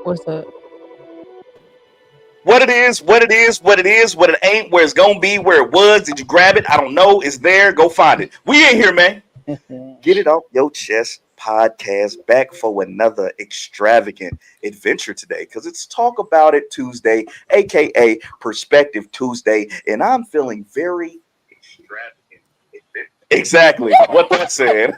What's up? What it is, what it is, what it is, what it ain't, where it's gonna be, where it was. Did you grab it? I don't know. It's there. Go find it. We in here, man. Get it off your chest podcast back for another extravagant adventure today because it's Talk About It Tuesday, aka Perspective Tuesday, and I'm feeling very extravagant. Exactly what that said.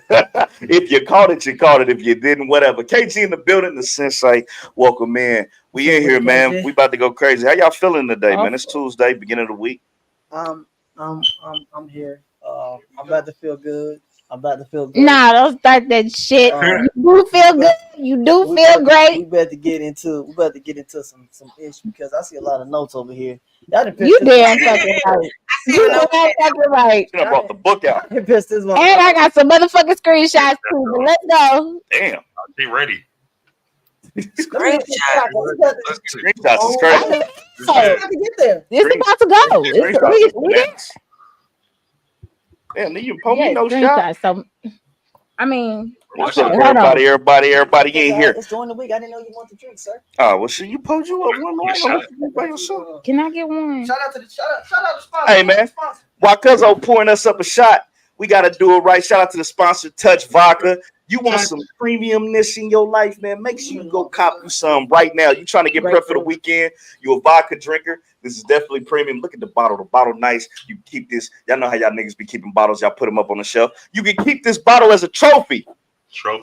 If you caught it, you caught it. If you didn't, whatever. KG in the building, the Sensei, welcome in. We in here, man. We about to go crazy. How y'all feeling today, man? It's Tuesday, beginning of the week. Um, I'm here. I'm about to feel good. I'm about to feel good. Nah, don't start that shit. You do feel good. You do feel great. We about to get into some ish because I see a lot of notes over here. You damn fucking right. You damn fucking right. I brought the book out. And I got some motherfucking screenshots too. But let's go. Damn, be ready. Screenshots is crazy. How to get there? It's about to go. Damn, you pull me no shot. So, I mean, what's up, everybody in here. It's during the week. I didn't know you want to drink, sir. Oh, well, shit, you pulled you up one by yourself. Can I get one? Shout out to the sponsor. Hey, man, while Cuzzo pouring us up a shot, We got to do it right. Shout out to the sponsor, Touch Vodka. You want some premiumness in your life, man? Make sure you go cop you some right now. You trying to get prep for the weekend? You a vodka drinker? This is definitely premium. Look at the bottle. The bottle nice. You keep this. Y'all know how y'all niggas be keeping bottles. Y'all put them up on the shelf. You can keep this bottle as a trophy.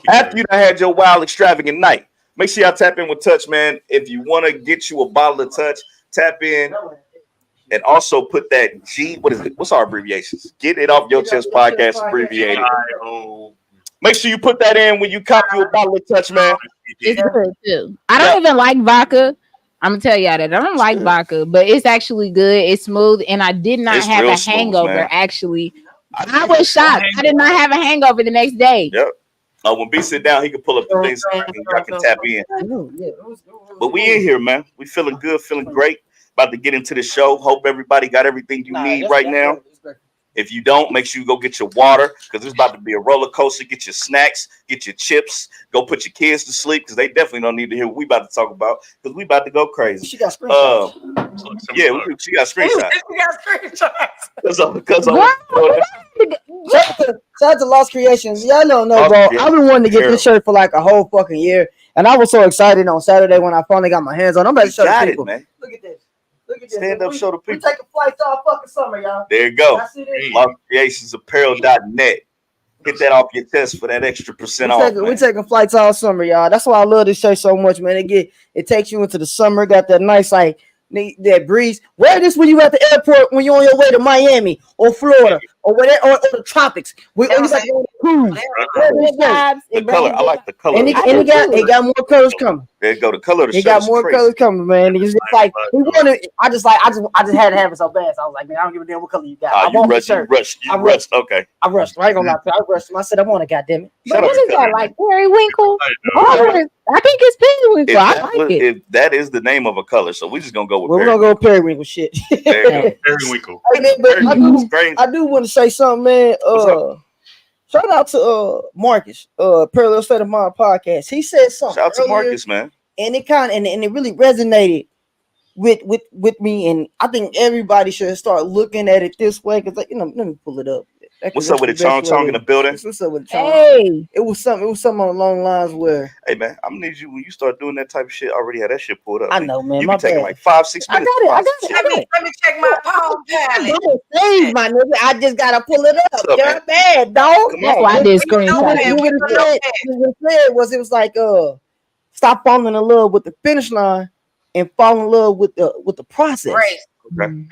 After you done had your wild, extravagant night. Make sure y'all tap in with Touch, man. If you want to get you a bottle of Touch, tap in. And also put that G. What is it? What's our abbreviations? Get it off your chest podcast abbreviated. Make sure you put that in when you cop you a bottle of Touch, man. It's good too. I don't even like vodka. I'm gonna tell y'all that I don't like vodka, but it's actually good. It's smooth, and I did not have a hangover. Smooth, actually, I was shocked. I did not have a hangover the next day. Yep. When B sit down, he can pull up the things and y'all can tap in. But we in here, man. We feeling good, feeling great. About to get into the show. Hope everybody got everything you need right now. If you don't, make sure you go get your water because it's about to be a roller coaster. Get your snacks, get your chips. Go put your kids to sleep because they definitely don't need to hear what we about to talk about because we about to go crazy. She got screenshots. She got screenshots. Shout out to Lost Creations. Y'all don't know, bro. I've been wanting to get this shirt for like a whole fucking year, and I was so excited on Saturday when I finally got my hands on. I'm about to show the people. Man. Look at this. Look at this. Stand up, show the people. We taking flights all fucking summer, y'all. There you go. LostCreationsApparel.net. Hit that off your chest for that extra % off. We taking flights all summer, y'all. That's why I love this shirt so much, man. It takes you into the summer. Got that nice that breeze. Wear this when you at the airport when you're on your way to Miami or Florida or the tropics. We always like going to cruise. The color, I like the color. And it got more colors coming. There you go. The color. It got more colors coming, man. It's just like we wanted. I just had to have it so bad. So I was like, man, I don't give a damn what color you got. I want the shirt. You rushed. Okay. I rushed. I ain't gonna lie to you. I rushed. I said I want it. Goddamn it. But what is that like? Periwinkle? I think it's periwinkle. I like it. If that is the name of a color, so we're just gonna go with. We're gonna go with periwinkle shit. There you go. Periwinkle. I do want to say something, man. Shout out to Marcus, Parallel State of Mind podcast. He said something. Shout out to Marcus, man. And it and it really resonated with me, and I think everybody should start looking at it this way because let me pull it up. What's up with the Chong in the building? What's up with the Chong? Hey, it was something along the lines where. Hey man, I'm gonna need you when you start doing that type of shit. I already had that shit pulled up. I know, man. You be taking like 5-6 minutes. I got it. Let me check my palm palette. Please, my nigga. I just gotta pull it up. You're bad, dog. That's why I did screenshot. It was like stop falling in love with the finish line and fall in love with the process. Right. Okay.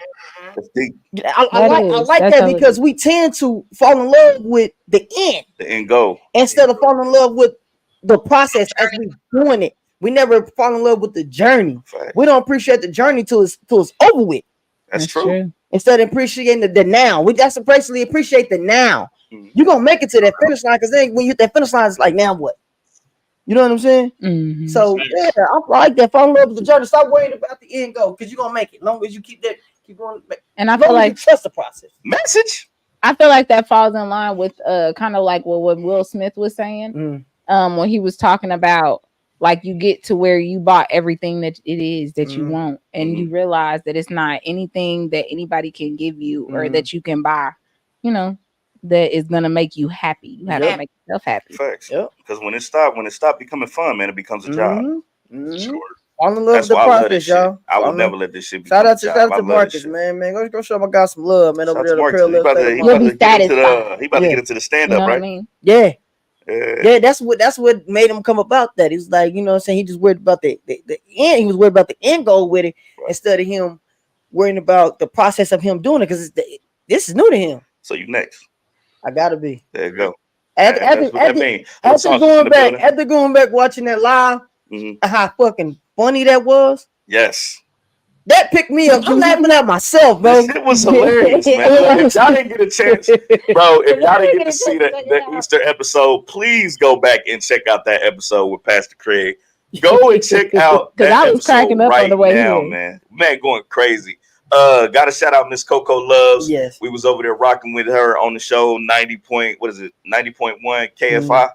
That's deep. I like that because we tend to fall in love with the end goal instead of falling in love with the process as we doing it. We never fall in love with the journey. Fact. We don't appreciate the journey till it's over with. That's true. Instead of appreciating the now, that's basically appreciate the now. Mm-hmm. You're gonna make it to that finish line because then when you hit that finish line, it's like now what? You know what I'm saying? Mm-hmm. So yeah, I like that. Fall in love with the journey. Stop worrying about the end goal because you're gonna make it. As long as you keep going. And I feel like trust the process. Message. I feel like that falls in line with kind of like what Will Smith was saying. When he was talking about like you get to where you bought everything that it is that you want, and you realize that it's not anything that anybody can give you or that you can buy. That is gonna make you happy. You have to make yourself happy. Facts. Because when it stopped becoming fun, man, it becomes a job. Sure. Fall in love with the process, y'all. I would never let this shit be. Shout out to Marcus, man. Go show my guy some love, man. Over there, he about to get into the stand up, right? I mean? Yeah. That's what made him come about that. He was like, you know what I'm saying? He just worried about the end. He was worried about the end goal with it instead of him worrying about the process of him doing it because this is new to him. So you next. I gotta be. There you go. After going back watching that live, how fucking funny that was. Yes. That picked me up. I'm laughing at myself, bro. It was hilarious, man. If y'all didn't get a chance, bro, if y'all didn't get to see the Easter episode, please go back and check out that episode with Pastor Craig. Go and check out that I was cracking up on the way now, here. Man, going crazy. Got to shout out Miss Coco Loves. Yes, we was over there rocking with her on the show 90.1 KFI.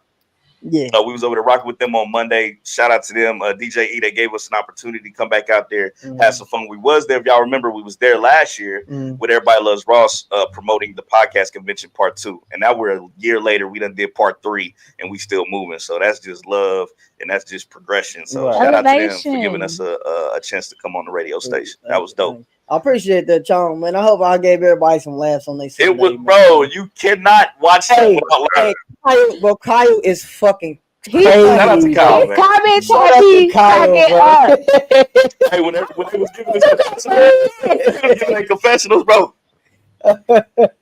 Yeah. We was over there rocking with them on Monday. Shout out to them. DJ E, they gave us an opportunity to come back out there, have some fun. We was there. If y'all remember, we was there last year with Everybody Loves Ross promoting the podcast convention part 2. And now we're a year later. We done did part 3 and we still moving. So that's just love and that's just progression. So shout out to them for giving us a chance to come on the radio station. That was dope. I appreciate that, Chong, man. I hope I gave everybody some laughs on their Sunday. It was, bro. You cannot watch that without laughing. Bro, Kyle is fucking crazy. Shout out to Kyle, man. Comments on Kyle, Hey, when they was giving this confessionals, bro.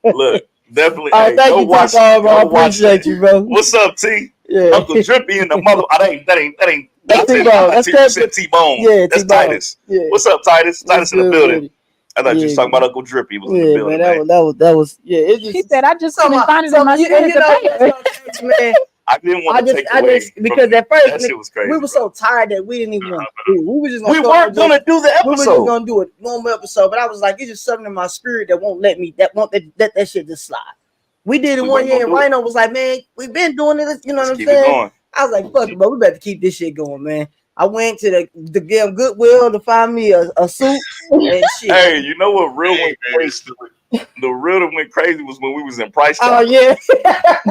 Look, definitely. Hey, thank you, watch, bro. I appreciate you, bro. What's up, T? Yeah. Uncle Drippy in the mother. That ain't. That's T-Bone. That's T-Bone. Yeah, that's T-Bone. Titus. Yeah. What's up, Titus? Titus in the building. Buddy. I thought you was talking about Uncle Drippy. Was in the building, man. That was. Yeah. It just, he said, "I just couldn't find it in my man. I didn't want to take away because at first that shit was crazy. We were so tired that we didn't even want to do it. We were just we weren't gonna do the episode. We were just gonna do a normal episode, but I was like, it's just something in my spirit that won't let that shit just slide. We did it one year, and Rhino was like, man, we've been doing it. You know what I'm saying? I was like, fuck it, but we better keep this shit going, man. I went to the damn Goodwill to find me a suit and shit. Hey, you know what real went crazy? The real that went crazy was when we was in Price Chopper. Oh, yeah.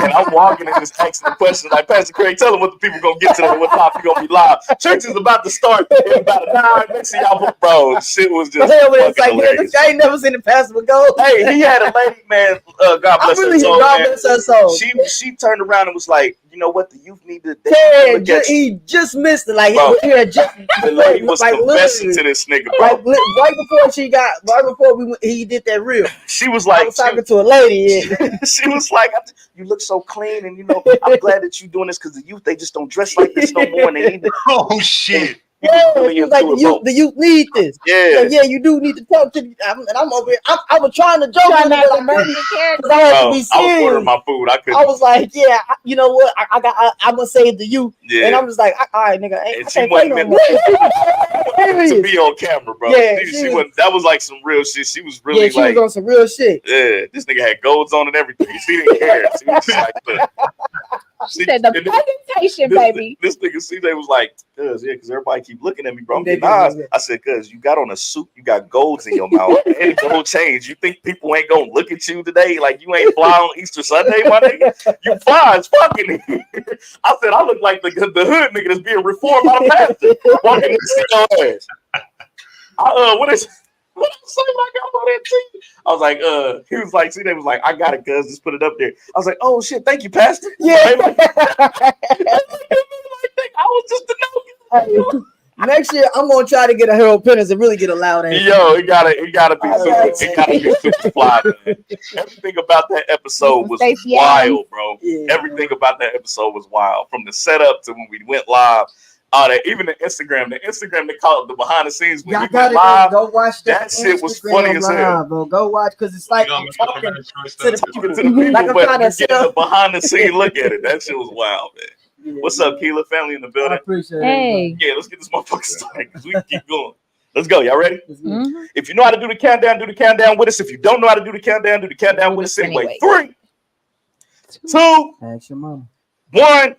And I'm walking in just asking the question like, Pastor Craig, tell them what the people gonna get today. What time you gonna be live? Church is about to start in about an hour. Next thing y'all, bro, shit was just it's like, hilarious. I ain't never seen the pastor go. Hey, he had a lady, man. God bless her soul. God bless her soul. She turned around and was like, you know what? The youth need to. He just missed it. Like, the lady was like, confessing to this nigga, bro. Like, right before he did that reel. She was like, I was talking to a lady. She was like, you look so clean, and you know, I'm glad that you're doing this because the youth, they just don't dress like this no more. And they need to. Oh shit. Yeah, like the youth need this. Yeah, yeah, you do need to talk to me. And I'm over here. I was trying to joke because I had to be serious. I was ordering my food. I was like, yeah, you know what? I'm gonna say it to you. Yeah. And I'm just like, all right, nigga. And she wasn't meant to be on camera, bro. Yeah, she wasn't. That was like some real shit. She was really she was on some real shit. Yeah, this nigga had golds on and everything. She didn't care. She was just like, look. She said the presentation, baby. This nigga CJ was like, cuz everybody keep looking at me, bro. I said, cuz you got on a suit, you got golds in your mouth, and gold change. You think people ain't gonna look at you today like you ain't fly on Easter Sunday, my nigga? You fly as fucking. I said, I look like the hood nigga that's being reformed by the pastor. Walking to see your ass. What I was saying, I got on that team. I was like, he was like, see, they was like, I got it, cuz, just put it up there. I was like, oh shit, thank you, Pastor. Yeah. I was just the no. Next year, I'm gonna try to get a Harold Penners and really get a loud answer. Yo, it gotta be super fly, man. Everything about that episode was wild, bro. Yeah, everything about that episode was wild. From the setup to when we went live. Even the Instagram they call it the behind the scenes when we went live. Go watch that shit was funny as hell, bro. Go watch because it's like I'm talking to the people, like I'm trying to get the behind the scene look at it. That shit was wild, man. Yeah, what's up, Keela? Family in the building. I appreciate it. Yeah, let's get this motherfucker started because we can keep going. Let's go. Y'all ready? Mm-hmm. If you know how to do the countdown with us. If you don't know how to do the countdown with us anyway. 3, 2, ask your mama. 1.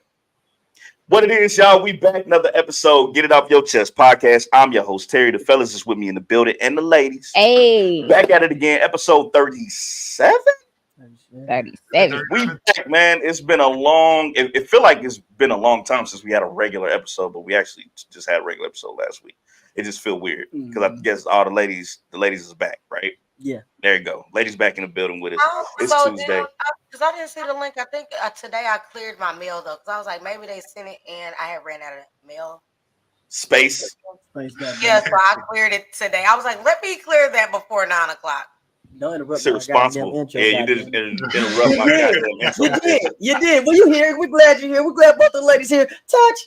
What it is, y'all, we back another episode. Get It Off Your Chest podcast. I'm your host, Terry. The fellas is with me in the building and the ladies. Hey. Back at it again, episode 37? 37. We back, man. It's been a long, it feel like it's been a long time since we had a regular episode, but we actually just had a regular episode last week. It just feel weird because I guess all the ladies is back, right? Yeah. There you go. Ladies back in the building with us. It's Tuesday. Because I didn't see the link. I think today I cleared my mail, though. Because I was like, maybe they sent it and I had ran out of mail. Space. Yeah, so I cleared it today. I was like, let me clear that before 9 o'clock. Don't interrupt. It's irresponsible. Yeah, you did interrupt my goddamn intro. You did. Well, you here. We're glad you're here. We're glad both the ladies here. Touch.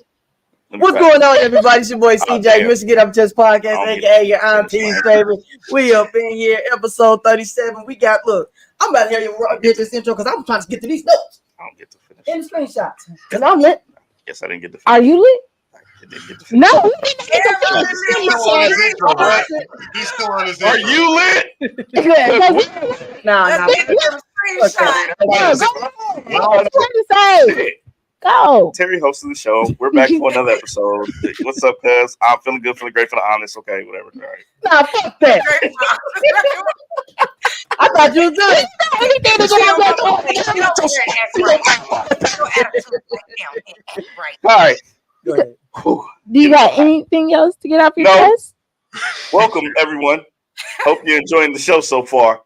What's going on, everybody? It's your boy CJ, Mr. Get Up Chest Podcast, aka your auntie's favorite. We up in here, episode 37. We got, look, I'm about to hear you get this intro because I'm trying to get to these notes. I don't get to finish. In the screenshots. Because I'm lit. Yes, I didn't get to finish. Are you lit? I didn't get to finish. No. He's still on his Are you lit? Nah. Go ahead. What you want to say? Go. Terry hosted the show. We're back for another episode. What's up, cuz? I'm feeling good, feeling great, feeling honest. Okay, whatever. All right. Nah, fuck that. I thought you was doing Anything to All right. Go ahead. Do you got anything else to get off your chest? Welcome, everyone. Hope you're enjoying the show so far.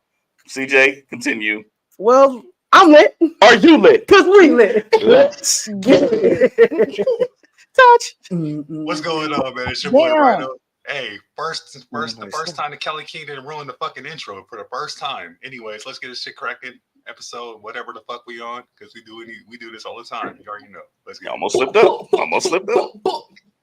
CJ, continue. Well, I'm lit. Are you lit? Cause we lit. Let's get it. touch. What's going on, man? It's your boy Rhino. Hey, the first time that Kelly King didn't ruin the fucking intro for the first time. Anyways, let's get this shit cracking. Episode, whatever the fuck we on, because we do this all the time. You already know. Let's get almost slipped up.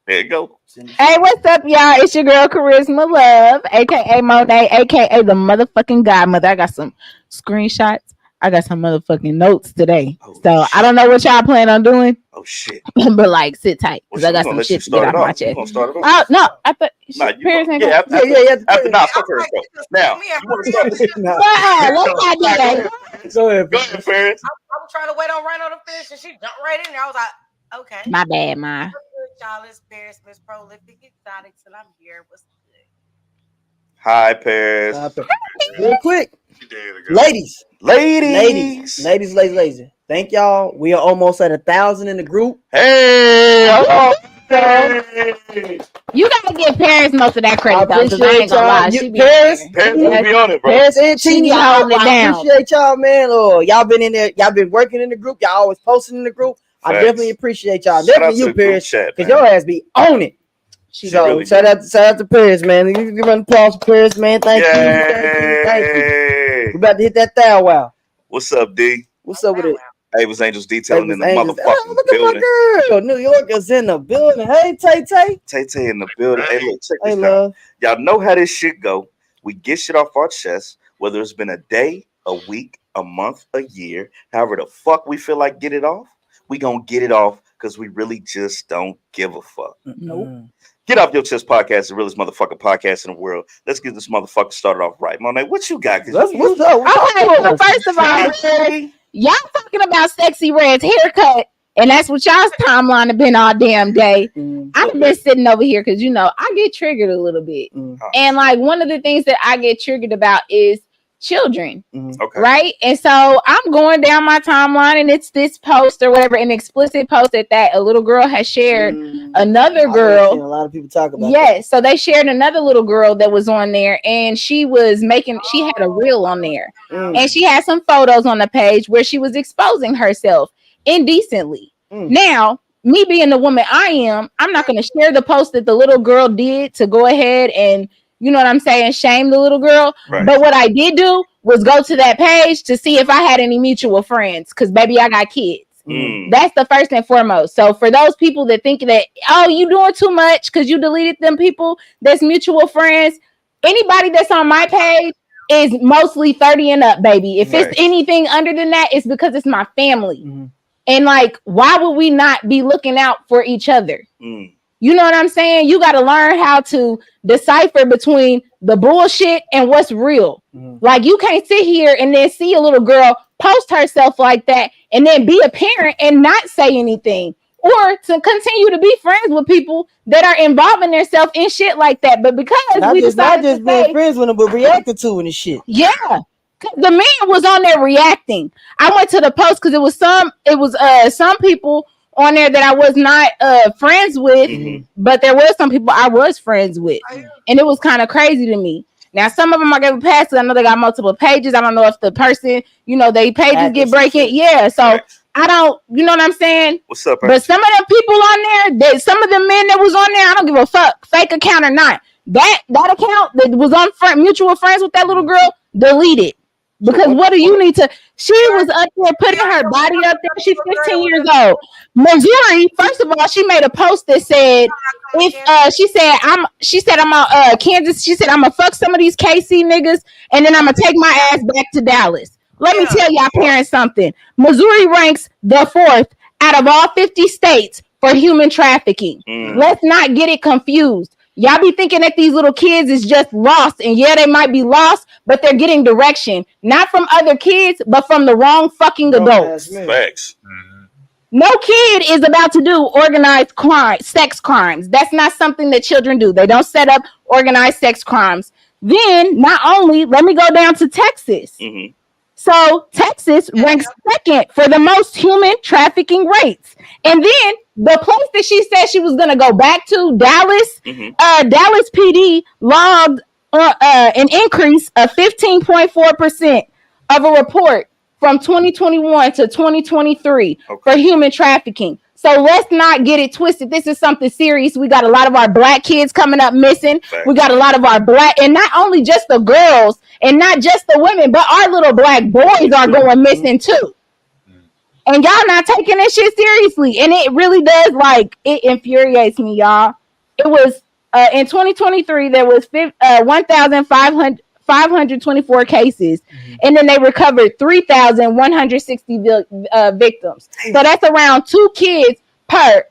There you go. Hey, what's up, y'all? It's your girl Charisma Love, aka Monet, aka the motherfucking godmother. I got some screenshots. I got some motherfucking notes today. So I don't know what y'all plan on doing. Oh shit. But like sit tight. Because I got some shit to get off my chest. Oh no, I thought Paris ain't after fuck Paris. Now you want to start this? Let's not do that. Go ahead, Paris. I'm trying to wait on Rhino to finish and she jumped right in there. I was like, okay. My bad, ma. Y'all, it's Paris, Miss Prolific Exotics, and I'm here. What's good? Hi, Paris. Real quick. Ladies. Thank y'all. We are almost at 1,000 in the group. Hey, you gotta give Paris most of that credit though, because I ain't gonna lie. Paris will be on it, bro. Paris and Chini, hold it down. I appreciate y'all, man. Oh, y'all been in there. Y'all been working in the group. Y'all always posting in the group. I definitely appreciate y'all. Definitely you, Paris, because your ass be on it. So really shout out to Paris, man. You give an applause for Paris, man. Thank you. We about to hit that thou wow. What's up, D? What's up with it? Avis Angels detailing in the motherfucking look building. At my girl. New York is in the building. Hey, Tay. Tay in the building. Hey, look, check this out. Y'all know how this shit go. We get shit off our chest, whether it's been a day, a week, a month, a year, however the fuck we feel like get it off, we gonna get it off because we really just don't give a fuck. Nope. Get Off Your Chest podcast, the realest motherfucking podcast in the world. Let's get this motherfucker started off right. Monet, what you got? What's up? Okay, well, first of all, y'all talking about Sexy Red's haircut, and that's what y'all's timeline have been all damn day. I've been sitting over here because, I get triggered a little bit. And, like, one of the things that I get triggered about is children, right? And so I'm going down my timeline, and it's this post or whatever, an explicit post that a little girl has shared. Another girl, a lot of people talk about. Yes, so they shared another little girl that was on there, and she had a reel on there, and she had some photos on the page where she was exposing herself indecently. Now, me being the woman I am, I'm not going to share the post that the little girl did to go ahead and, you know what I'm saying, shame the little girl. Right. But what I did do was go to that page to see if I had any mutual friends, because baby, I got kids. That's the first and foremost. So for those people that think that, oh, you doing too much because you deleted them people that's mutual friends, anybody that's on my page is mostly 30 and up, baby. If it's anything under than that, it's because it's my family. And like, why would we not be looking out for each other? You know what I'm saying? You got to learn how to decipher between the bullshit and what's real. Like, you can't sit here and then see a little girl post herself like that and then be a parent and not say anything, or to continue to be friends with people that are involving themselves in shit like that. But because we decided not just being friends with them, but reacting to it and shit. Yeah. The man was on there reacting. I went to the post because it was some people on there that I was not friends with, but there were some people I was friends with, and it was kind of crazy to me. Now, some of them I gave a pass because I know they got multiple pages. I don't know if the person, they pages get breaking. Yeah, so I don't, you know what I'm saying? What's up, but some of the people on there, some of the men that was on there, I don't give a fuck, fake account or not. That account that was on mutual friends with that little girl, delete it. Because what do you need to? She was up there putting her body up there. She's 15 years old. Missouri, first of all, she made a post that said, she said I'm on Kansas. She said I'm gonna fuck some of these KC niggas, and then I'm gonna take my ass back to Dallas. Let me tell y'all parents something. Missouri ranks the 4th out of all 50 states for human trafficking. Let's not get it confused. Y'all be thinking that these little kids is just lost, and yeah, they might be lost, but they're getting direction, not from other kids, but from the wrong fucking adults. Facts. No kid is about to do organized crime, sex crimes. That's not something that children do. They don't set up organized sex crimes. Then, not only, let me go down to Texas. Mm-hmm. So Texas ranks second for the most human trafficking rates. And then the place that she said she was going to go back to, Dallas, Dallas PD logged an increase of 15.4% of a report from 2021 to 2023 for human trafficking. So let's not get it twisted. This is something serious. We got a lot of our black kids coming up missing. We got a lot of our black, and not only just the girls and not just the women, but our little black boys are going missing too. And y'all not taking this shit seriously. And it really does, like, it infuriates me, y'all. It was in 2023, there was 1,524 cases, and then they recovered 3,160 victims. So that's around 2 kids per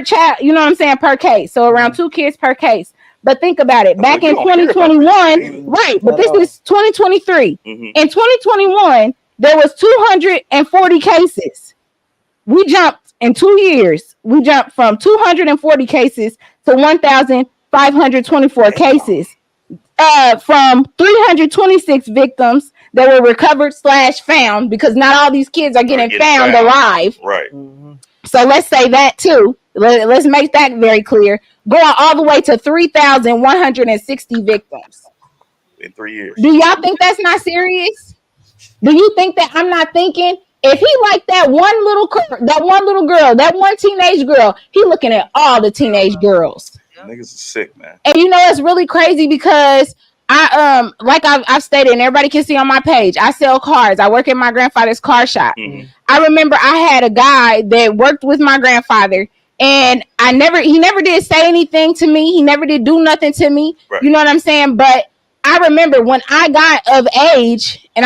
child, you know what I'm saying, per case. So around 2 kids per case. But think about it. Back in 2021, right, but this is 2023. In 2021, there was 240 cases. We jumped in 2 years. We jumped from 240 cases to 1,524 cases. From 326 victims that were recovered / found, because not all these kids are getting found alive. Right. So let's say that too. Let's make that very clear. Going all the way to 3,160 victims in 3 years. Do y'all think that's not serious? Do you think that I'm not thinking? If he like that one little girl, that one teenage girl, he looking at all the teenage girls. Niggas is sick, man. And you know it's really crazy because I've stated, and everybody can see on my page, I sell cars. I work at my grandfather's car shop. I remember I had a guy that worked with my grandfather, and he never did say anything to me. He never did do nothing to me. Right. You know what I'm saying? But I remember when I got of age, and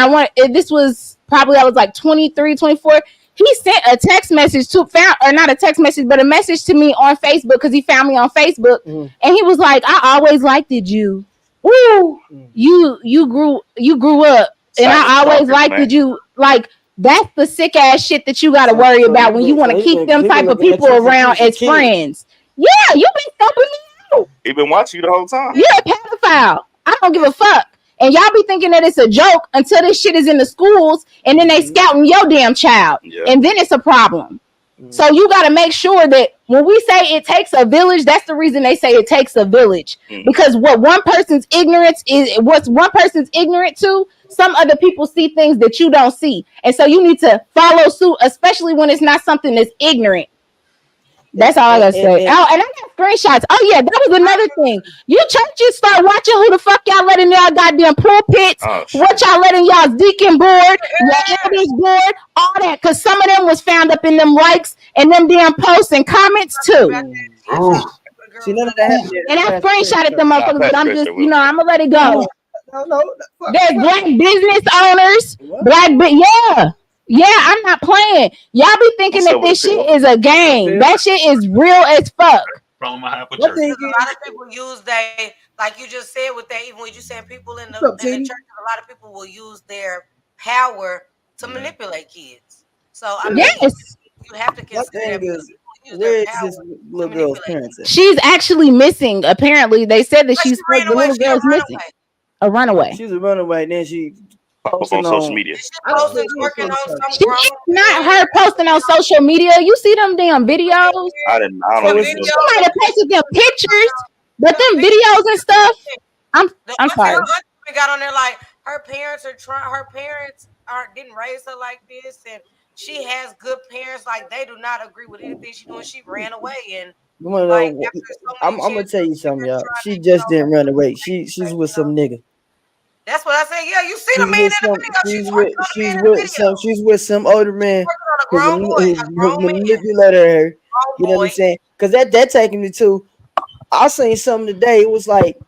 this was probably, I was like 23, 24. He sent a text message not a text message, but a message to me on Facebook, because he found me on Facebook, and he was like, "I always liked you. Woo, you grew up, and I always liked you." Like, that's the sick ass shit that you got to worry about when you want to keep them type of people around as friends. Yeah, you been thumping me out. He been watching you the whole time. You're a pedophile. I don't give a fuck. And y'all be thinking that it's a joke until this shit is in the schools, and then they scouting your damn child, and then it's a problem. So you got to make sure that when we say it takes a village, that's the reason they say it takes a village, because what one person's ignorant to, some other people see things that you don't see, and so you need to follow suit, especially when it's not something that's ignorant. That's all I gotta say. And I got screenshots. Oh yeah, that was another thing. You churches start watching who the fuck y'all letting y'all goddamn pulpits, what y'all letting y'all's deacon board, your elders board, all that, because some of them was found up in them likes and them damn posts and comments too. See, none of that. And I screenshotted them motherfuckers, but I'm just, I'm gonna let it go. No. There's black business owners, Yeah, I'm not playing. Y'all be thinking that this shit is a game. That shit is real as fuck. Problem I have with church. A lot of people use like you just said with that, even when you saying people in the church, a lot of people will use their power to manipulate kids. So I mean, you have to consider where is this little girl's parents at? She's actually missing. Apparently, they said that the little girl's missing. A runaway. She's a runaway. Then she posting on social media. She's not her posting on social media. You see them damn videos? I don't She might have posted them pictures, but them videos and stuff. I'm sorry. We got on there like her parents didn't raise her like this, and she has good parents. Like, they do not agree with anything she's doing. She ran away, and I'm gonna tell you something, y'all. She just didn't run away. She's with some nigga. That's what I said. Yeah, you see the man in the video. She's with some older man who's manipulator her. You know what I'm saying? Because that taking me to. I seen something today. It was like,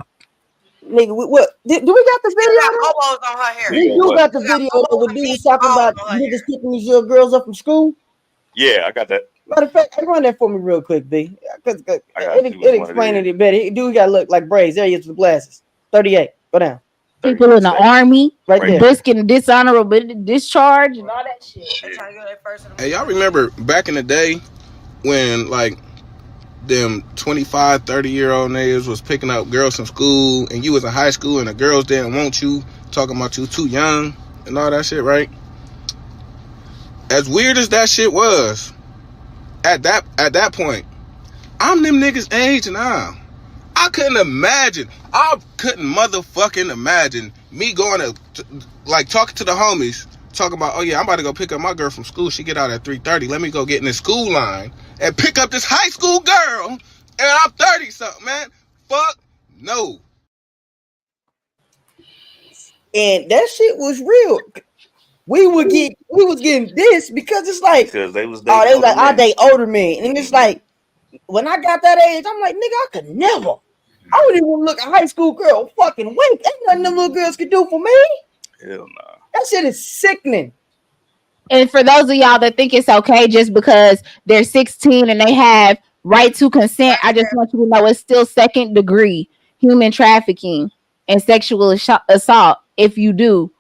nigga, what? Do we got the video? On her hair. You got the video where dude was talking about niggas picking these little girls up from school? Yeah, I got that. Matter of fact, run that for me real quick, B. Because it explained it better. Dude got to look like braids. There he is with the glasses. 38. Go down. People in the army, right there, getting dishonorable discharge and all that shit. Hey, y'all remember back in the day when like them 25, 30-year-old niggas was picking up girls from school and you was in high school and the girls didn't want you, talking about you too young and all that shit, right? As weird as that shit was, at that point, I'm them niggas age now. I couldn't imagine. I couldn't motherfucking imagine me going to like talking to the homies, talking about, oh yeah, I'm about to go pick up my girl from school. She get out at 3:30. Let me go get in the school line and pick up this high school girl. And I'm 30 something, man. Fuck no. And that shit was real. We was getting this because it's like, because they was like, I date older men, and it's like when I got that age, I'm like, nigga, I could never. I wouldn't even look a high school girl fucking wink. Ain't nothing them little girls could do for me. Hell nah. That shit is sickening. And for those of y'all that think it's okay just because they're 16 and they have right to consent, I just want you to know it's still second degree human trafficking and sexual assault if you do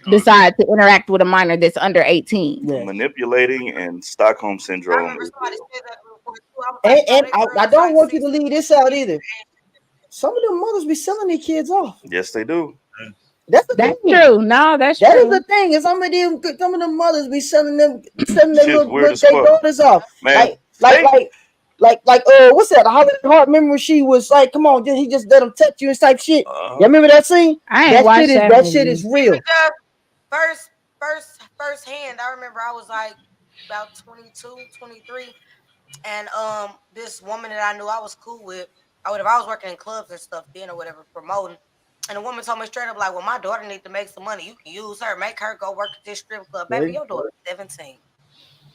decide to interact with a minor that's under 18. Yeah. Manipulating and Stockholm syndrome. And I don't want you to leave this out either. Some of them mothers be selling their kids off. Yes, they do. That's true. No, that's true. That is the thing. Is some of them mothers be selling their daughters off. Man, like what's that? Holiday Heart. Remember when she was like, "Come on, he just let him touch you and type shit." You remember that scene? I ain't watched that. That shit is real. First hand, I remember I was like about 22, 23, and this woman that I knew I was cool with, I was working in clubs and stuff then or whatever, promoting. And the woman told me straight up, like, well, my daughter needs to make some money. You can use her, make her go work at this strip club. Baby, your daughter's 17.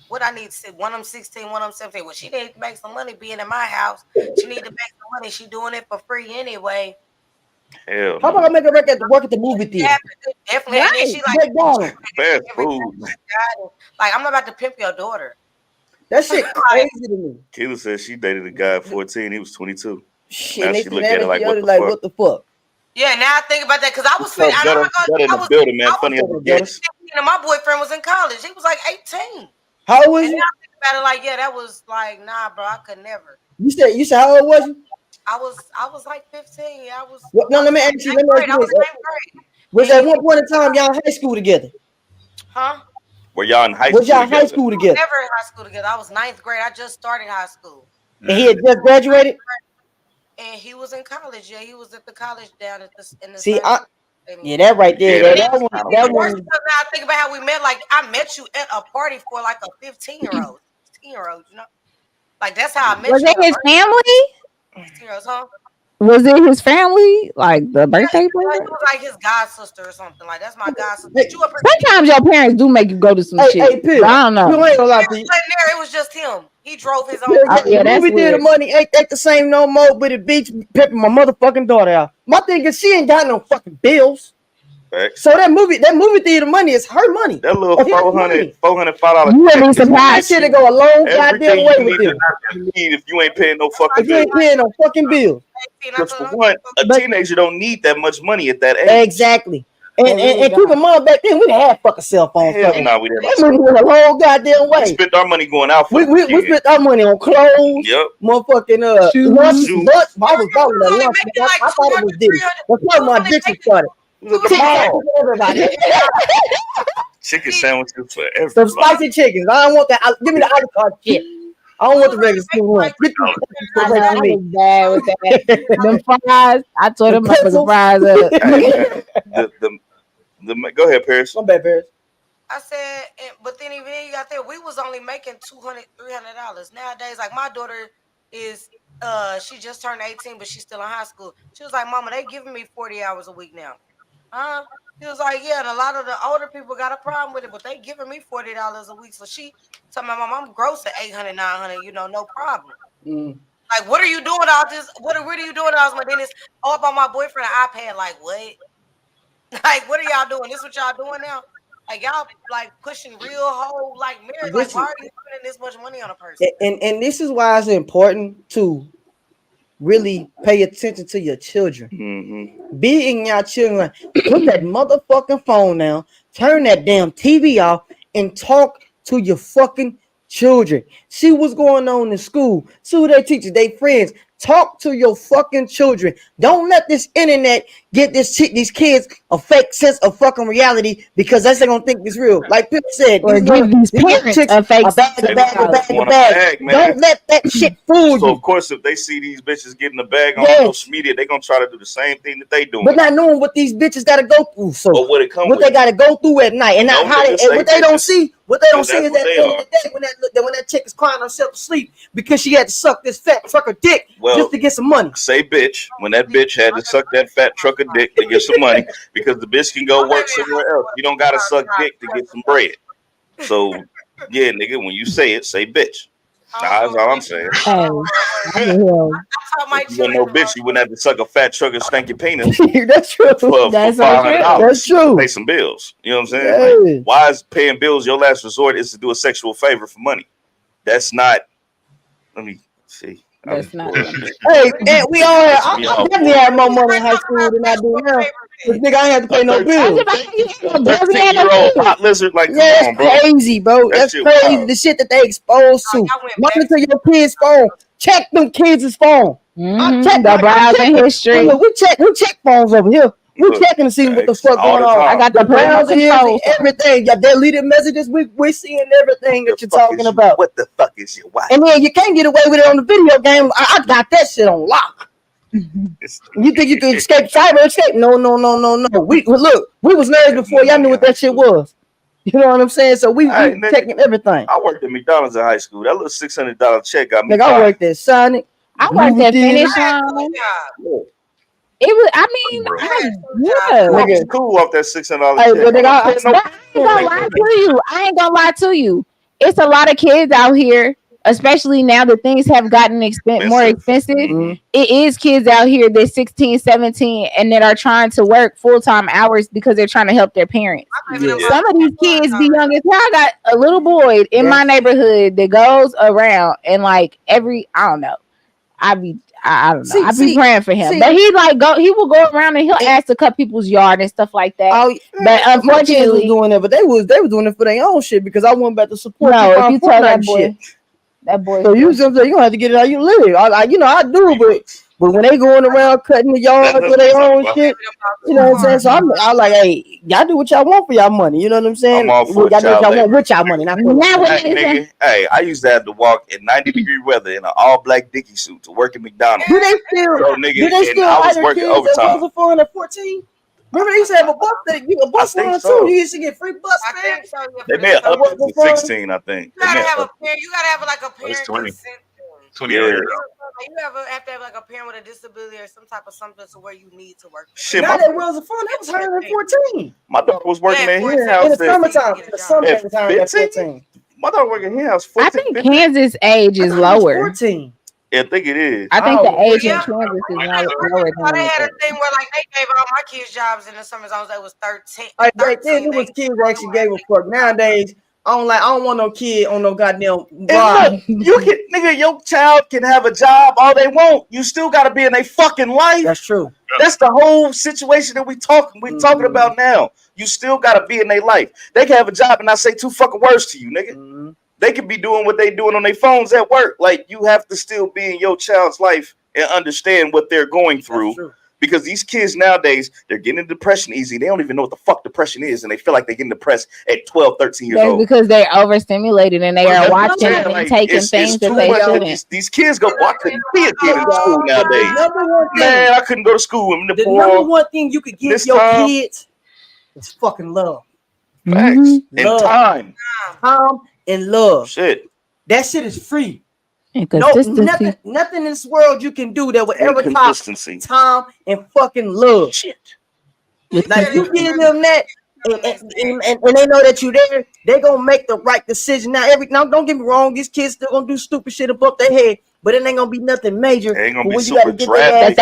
What I need to say, one of them 16, one of them 17. Well, she needs to make some money being in my house. She need to make some money. She doing it for free anyway. Hell, how about I make a record to work at the movie theater? Yeah, definitely. Right. And then she like fast food. Like, I'm not about to pimp your daughter. That shit crazy to me. Kayla said she dated a guy at 14. He was 22. Shit, now she look at it like, what the fuck? Yeah, now I think about that because I was in the building, man. Funny as it and my boyfriend was in college. He was like 18. How old was you? I think about it like, yeah, that was like, nah, bro, I could never. You said how old was you? I was like 15. I was. No, let me ask you. Was at one point in time y'all in high school together? Huh? Were y'all in high school? Was y'all in high school together? Never in high school together. I was 9th grade. I just started high school. And he had just graduated. And he was in college. Yeah, he was at the college down at in the. See, yeah, that right there. Yeah, that one. Now I think about how we met. Like, I met you at a party for like a 15-year-old, 16-year-old. You know, like that's how I met you. Was it his family? 16-year-olds, huh? Was it his family? Like the birthday boy? It was like his god sister or something. Like, that's my god sister. Sometimes your parents do make you go to some shit. Hey, I don't know. Ain't gonna lie to you. It was just him. He drove his own. Yeah, that's we did the money ain't the same no more. But the beach pimping my motherfucking daughter out. My thing is she ain't got no fucking bills. Right. So that movie theater money is her money. That little $405. You ain't surprised. That shit go a long goddamn way with them. If you ain't paying no fucking bills. If you ain't paying no fucking bills. Because for one, a teenager don't need that much money at that age. Exactly. And keep in mind back then we didn't have fucking cell phones. Nah, we didn't. That money went a long goddamn way. We spent our money going out for we spent our money on clothes. Yep. Motherfucking lunch. I was buying that lunch. I thought it was Diddy. That's why my addiction started. Everybody. Chicken sandwiches for everybody. Some spicy chickens. I don't want that. Give me the a la carte shit. I don't want the regular school one. I was bad with that. Them fries, I told them I was fries up. Go ahead, Paris. I'm bad, Paris. I said, but then even you got there, we was only making $200, $300 nowadays. Like, my daughter is, she just turned 18, but she's still in high school. She was like, Mama, they giving me 40 hours a week now. He was like, yeah, and a lot of the older people got a problem with it, but they giving me $40 a week. So she told my mom, I'm gross at $800, $900, no problem. Like, what are you doing all this? What are you doing all this? Then it's all about my boyfriend an iPad. Like, what? Like, what are y'all doing? This what y'all doing now? Like, y'all like pushing real whole like marriage. Like, why are you spending this much money on a person? And this is why it's important to really pay attention to your children. Mm-hmm. Be in your children. Put that motherfucking phone down. Turn that damn TV off and talk to your fucking children. See what's going on in school. See what they teach they friends. Talk to your fucking children. Don't let this internet get these kids a fake sense of fucking reality because that's they gonna think it's real. Like Pip said, or give these parents a fake bag. Don't let that shit fool you. So of course, if they see these bitches getting a bag on social media, they gonna try to do the same thing that they doing. But not knowing what these bitches gotta go through. So what they gotta go through at night, and not how and what they don't see. What they don't see is that at the end of the day, when that chick is crying herself to sleep because she had to suck this fat trucker dick just to get some money. Say bitch when that bitch had to suck that fat trucker dick to get some money because the bitch can go work somewhere else. You don't gotta suck dick to get some bread. So yeah, nigga, when you say it, say bitch. Nah, that's all I'm saying. You want no bitch, you wouldn't have to suck a fat trucker stank your penis. That's true. That's $500. That's true. Pay some bills. You know what I'm saying? Like, why is paying bills your last resort is to do a sexual favor for money? That's not. Let me see. That's not. Hey, and we all have. I definitely had more money in high school than I do now. Cause nigga, I ain't have to pay no bills. 13-year-old hot lizard, like, yeah, come on, bro. Crazy, bro. That's crazy. The shit that they exposed to. Monitor your kid's phone. Check them kids' phone. Check the browsing history. We check phones over here. We checking to see what the fuck going on. I got the browsing history, everything. Your deleted messages. We're seeing everything that you're talking about. What the fuck is your wife? And then you can't get away with it on the video game. I got that shit on lock. You think you can escape cyber escape? No. We was nerds before y'all knew what that shit was. You know what I'm saying? So we checking everything. I worked at McDonald's in high school. That little $600 check got me. Nigga, I worked at Sonic. I worked at Finish Line. It was. I mean, was cool off that $600 check. But I ain't gonna lie to you. It's a lot of kids out here, especially now that things have gotten more expensive. Mm-hmm. It is kids out here that's 16, 17, and that are trying to work full-time hours because they're trying to help their parents. Yeah. Some of these kids be young as hell. I got a little boy in my neighborhood that goes around and like I don't know. I don't know. I be praying for him, but he will go around and he'll ask to cut people's yard and stuff like that. But unfortunately, doing it, but they was doing it for their own shit because I wasn't about to support. No, if you tell that boy, so you gonna have to get it how you live. I do, but when they going around cutting the yard for their own shit, you know what I'm saying? So I'm like, hey, y'all do what y'all want for y'all money. You know what I'm saying? I'm all for y'all do what y'all want with y'all money. Hey, I used to have to walk in 90-degree weather in an all-black Dickie suit to work at McDonald's. Do they still hire working overtime? That was at 14. Remember they used to have a bus line too. You used to get free bus fare. They made it up to 16, I think. You gotta have like a parent. 20 years. You have to have like a parent with a disability or some type of something to where you need to work. Shit, my that was fun. That was 114. My daughter was working at his house in the summertime. At 14. My daughter working at his house. 14, I think 15. Kansas age is lower. 14. Yeah, I think it is. I think the age in Kansas is lower. They had a thing where like they gave all my kids jobs in the summer zones. They was 13. Back then, it was kids actually gave a fuck. Nowadays. I don't want no kid on no goddamn look, you can nigga, your child can have a job all they want. You still gotta be in a fucking life. That's true. That's the whole situation that we're talking about now. You still gotta be in their life. They can have a job and not say two fucking words to you, nigga. Mm-hmm. They can be doing what they doing on their phones at work. Like you have to still be in your child's life and understand what they're going through. Because these kids nowadays, they're getting depression easy. They don't even know what the fuck depression is. And they feel like they're getting depressed at 12, 13 years old. Because they're overstimulated and they are watching and taking things that they shouldn't. These kids go, I couldn't be a kid in school nowadays. Man, I couldn't go to school. The number one thing you could give your kids is fucking love. Facts. Mm-hmm. And time. Time and love. Shit. That shit is free. No, nothing in this world you can do that will ever top time and fucking love. Shit. Like you give them that and they know that you there, they gonna make the right decision. Now don't get me wrong, these kids still gonna do stupid shit above their head, but it ain't gonna be nothing major. It ain't gonna be super drastic.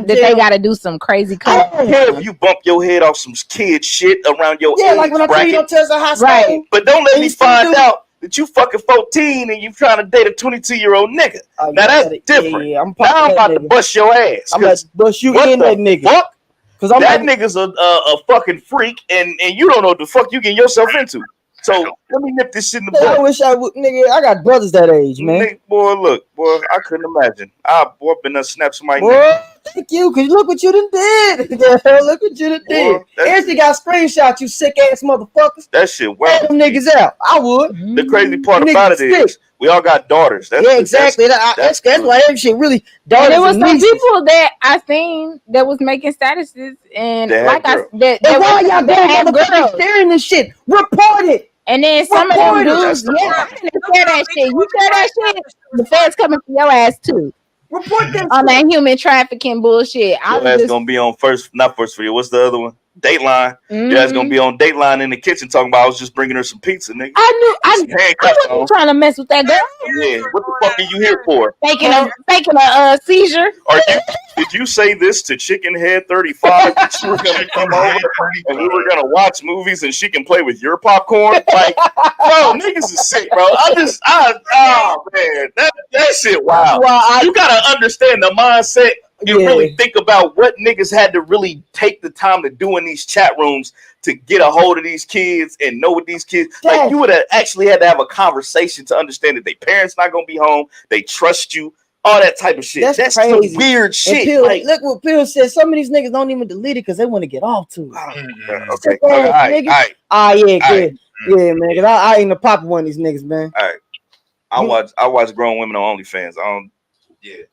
They gotta do some crazy crap. I don't care if you bump your head off some kid shit around your like when I tell you don't tell us a high school. Right. But don't let me find out that you fucking 14 and you trying to date a 22-year-old nigga. Now that's different. Yeah, now I'm about to bust your ass. I'm about to bust you in that nigga. Fuck? That nigga's a fucking freak, and you don't know what the fuck you getting yourself into. So let me nip this shit in the butt. I wish I would, nigga. I got brothers that age, man. Boy, look, boy, I couldn't imagine. Boy, been done snap somebody. Boy, thank you, cause look what you done did. Look what you done did. Everything got screenshot, you sick ass motherfuckers. That shit, well, them niggas out. I would. The crazy part about it is we all got daughters. Exactly. That's why every shit really. And there was some people that I seen that was making statuses and like I that why y'all motherfuckers sharing this shit? Report it. And then some of them dudes, I didn't share that shit. You share that shit, the feds coming for your ass too. Report them on that human trafficking bullshit. Your ass gonna be on not first for you. What's the other one? Dateline. Your ass gonna be on Dateline in the kitchen talking about I was just bringing her some pizza, nigga. I wasn't trying to mess with that girl. Yeah, what the fuck are you here for? Faking a seizure. Did you say this to Chicken Head 35 that she was gonna come over and we were gonna watch movies and she can play with your popcorn? Like, bro, niggas is sick, bro. Oh man, that shit wow. Well, you gotta understand the mindset. You really think about what niggas had to really take the time to do in these chat rooms to get a hold of these kids and know what these kids like. You would have actually had to have a conversation to understand that their parents not gonna be home. They trust you, all that type of shit. That's crazy. Some weird shit. Pill, look what Pill said. Some of these niggas don't even delete it because they want to get off to it. Okay. All right. Yeah, good. Yeah, man. Cause I ain't a pop one of these niggas, man. All right. I watch grown women on OnlyFans.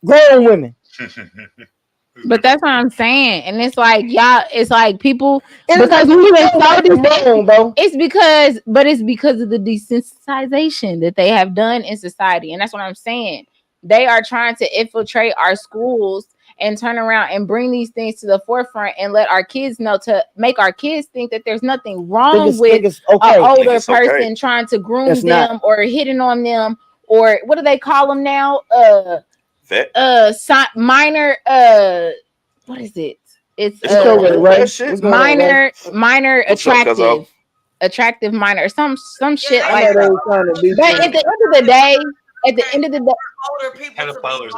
Grown women. But that's what I'm saying, and it's like y'all. It's like people because we even saw this bro. It's because of the desensitization that they have done in society, and that's what I'm saying. They are trying to infiltrate our schools and turn around and bring these things to the forefront and let our kids know, to make our kids think that there's nothing wrong with an older person trying to groom them or hitting on them, or what do they call them now? Minor what is it? It's minor attractive minor, some shit like that. But at the end of the day, older people pedophiles.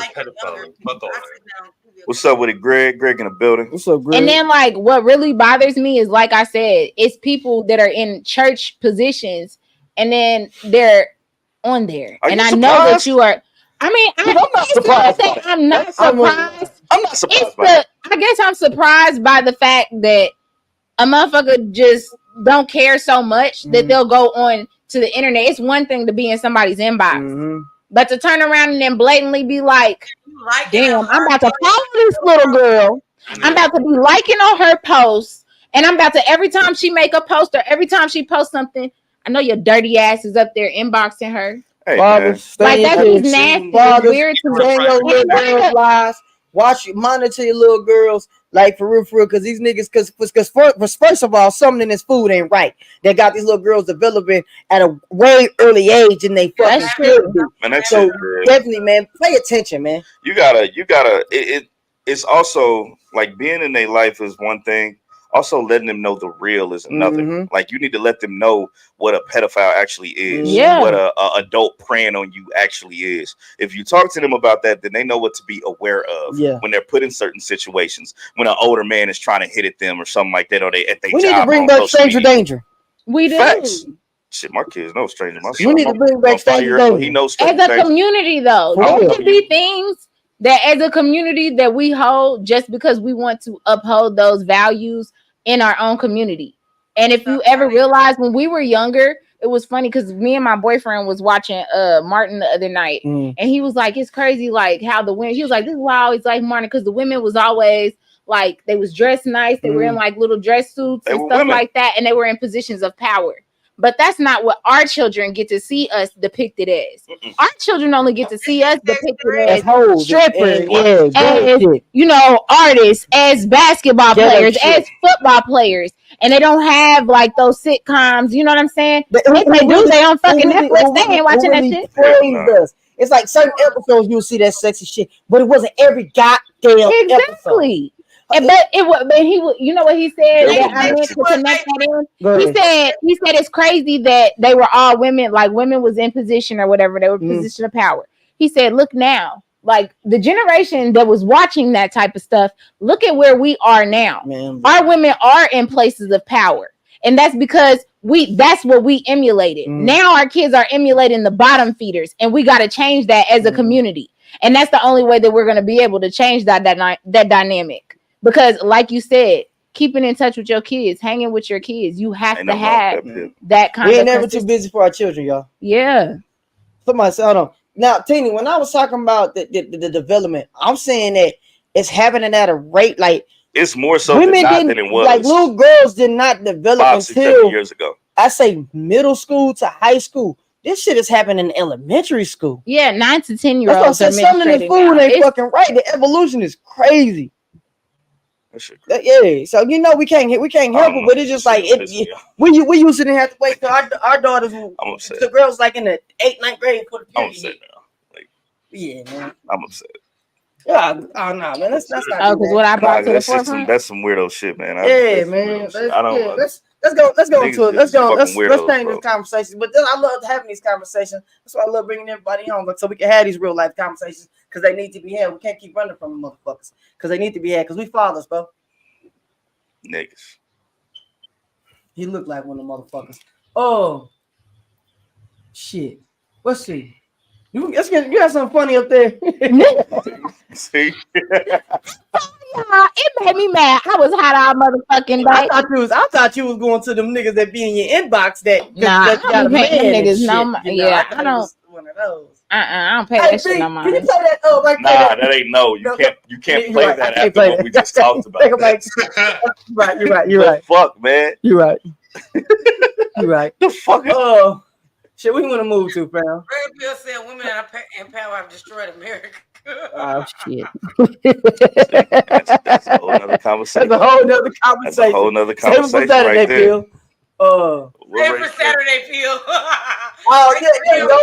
What's up with it, Greg? Greg in the building. What's up, Greg? And then like what really bothers me is, like I said, it's people that are in church positions and then they're on there. And I know that you are. I mean, I'm not surprised. I'm not surprised. I'm not surprised. I guess I'm surprised by the fact that a motherfucker just don't care so much that they'll go on to the internet. It's one thing to be in somebody's inbox, but to turn around and then blatantly be like, damn, I'm about to follow this little girl. I'm about to be liking on her posts. And I'm about to, every time she make a post or every time she posts something, I know your dirty ass is up there inboxing her. Hey, fathers, like that's nasty. Fathers, weird to me. Your little girls' lives. Watch, monitor your little girls, like for real, because these niggas, because first of all, something in this food ain't right. They got these little girls developing at a way early age, and they fucking should be. So definitely, man, pay attention, man. You gotta. It's also like being in their life is one thing. Also, letting them know the real is another. Like, you need to let them know what a pedophile actually is. What a adult preying on you actually is. If you talk to them about that, then they know what to be aware of when they're put in certain situations. When an older man is trying to hit at them or something like that, or they at their job. We need to bring back stranger danger. We do. Facts. Shit, my kids know stranger. We need to bring back stranger danger. He knows as a community, though. There could be things that as a community that we hold just because we want to uphold those values in our own community. And if you ever realize, when we were younger, it was funny because me and my boyfriend was watching Martin the other night, and he was like, it's crazy like how the women, he was like, this is why I always like Martin, because the women was always like, they was dressed nice, they were in like little dress suits and stuff like that, and they were in positions of power. But that's not what our children get to see us depicted as. Our children only get to see us depicted as strippers, as artists, as basketball players, as football players. And they don't have like those sitcoms, you know what I'm saying? They do, they on fucking Netflix, they ain't watching that shit. It's like certain episodes you'll see that sexy shit, but it wasn't every goddamn episode. But it was, but he would, you know what he said that I meant to connect that in. He said it's crazy that they were all women, like women was in position or whatever, they were position of power. He said, look now, like the generation that was watching that type of stuff, look at where we are now. Our women are in places of power. And that's because that's what we emulated. Now our kids are emulating the bottom feeders, and we got to change that as a community. And that's the only way that we're going to be able to change that dynamic. Because like you said, keeping in touch with your kids, hanging with your kids, you have to have that kind of. We ain't never too busy for our children, y'all. Yeah. Somebody said, hold on. Now, Teeny, when I was talking about the development, I'm saying that it's happening at a rate like it's more so than it was. Like little girls did not develop 5, 6, until 7 years ago. I say middle school to high school. This shit is happening in elementary school. Yeah, 9 to 10 year olds. That's something in the food ain't fucking right. The evolution is crazy. Yeah, so you know we can't help it, but it's just like we used to have to wait till our daughters. The girls like in the 8th, 9th grade for the period. I'm upset now. Like, yeah, man. I'm upset. Yeah, oh no, man, that's not. Oh, because what I brought to the forefront. That's some weirdo shit, man. Man. Let's go into it. Let's change this conversation. But then I love having these conversations. That's why I love bringing everybody on, so we can have these real life conversations because they need to be had. We can't keep running from the motherfuckers because they need to be had because we fathers, bro. Niggas. He looked like one of the motherfuckers. Oh, shit. Let's see. You got something funny up there. See? It made me mad. I was hot all motherfucking day. I thought you was going to them niggas that be in your inbox that I don't pay them niggas no. Yeah, I don't. One of those. I don't pay that shit no more. Can you play that? Oh, right. Nah, that ain't no. You can't play that after what we just talked about. You're right. Fuck, man. You're right. You're right. The fuck. Oh. Shit, we want to move to, fam. Ray Bill said women in power have destroyed America. Oh, shit. That's a whole nother conversation. That's a whole nother conversation right there. Bill. Every Saturday, Bill. Oh, yeah, there you go.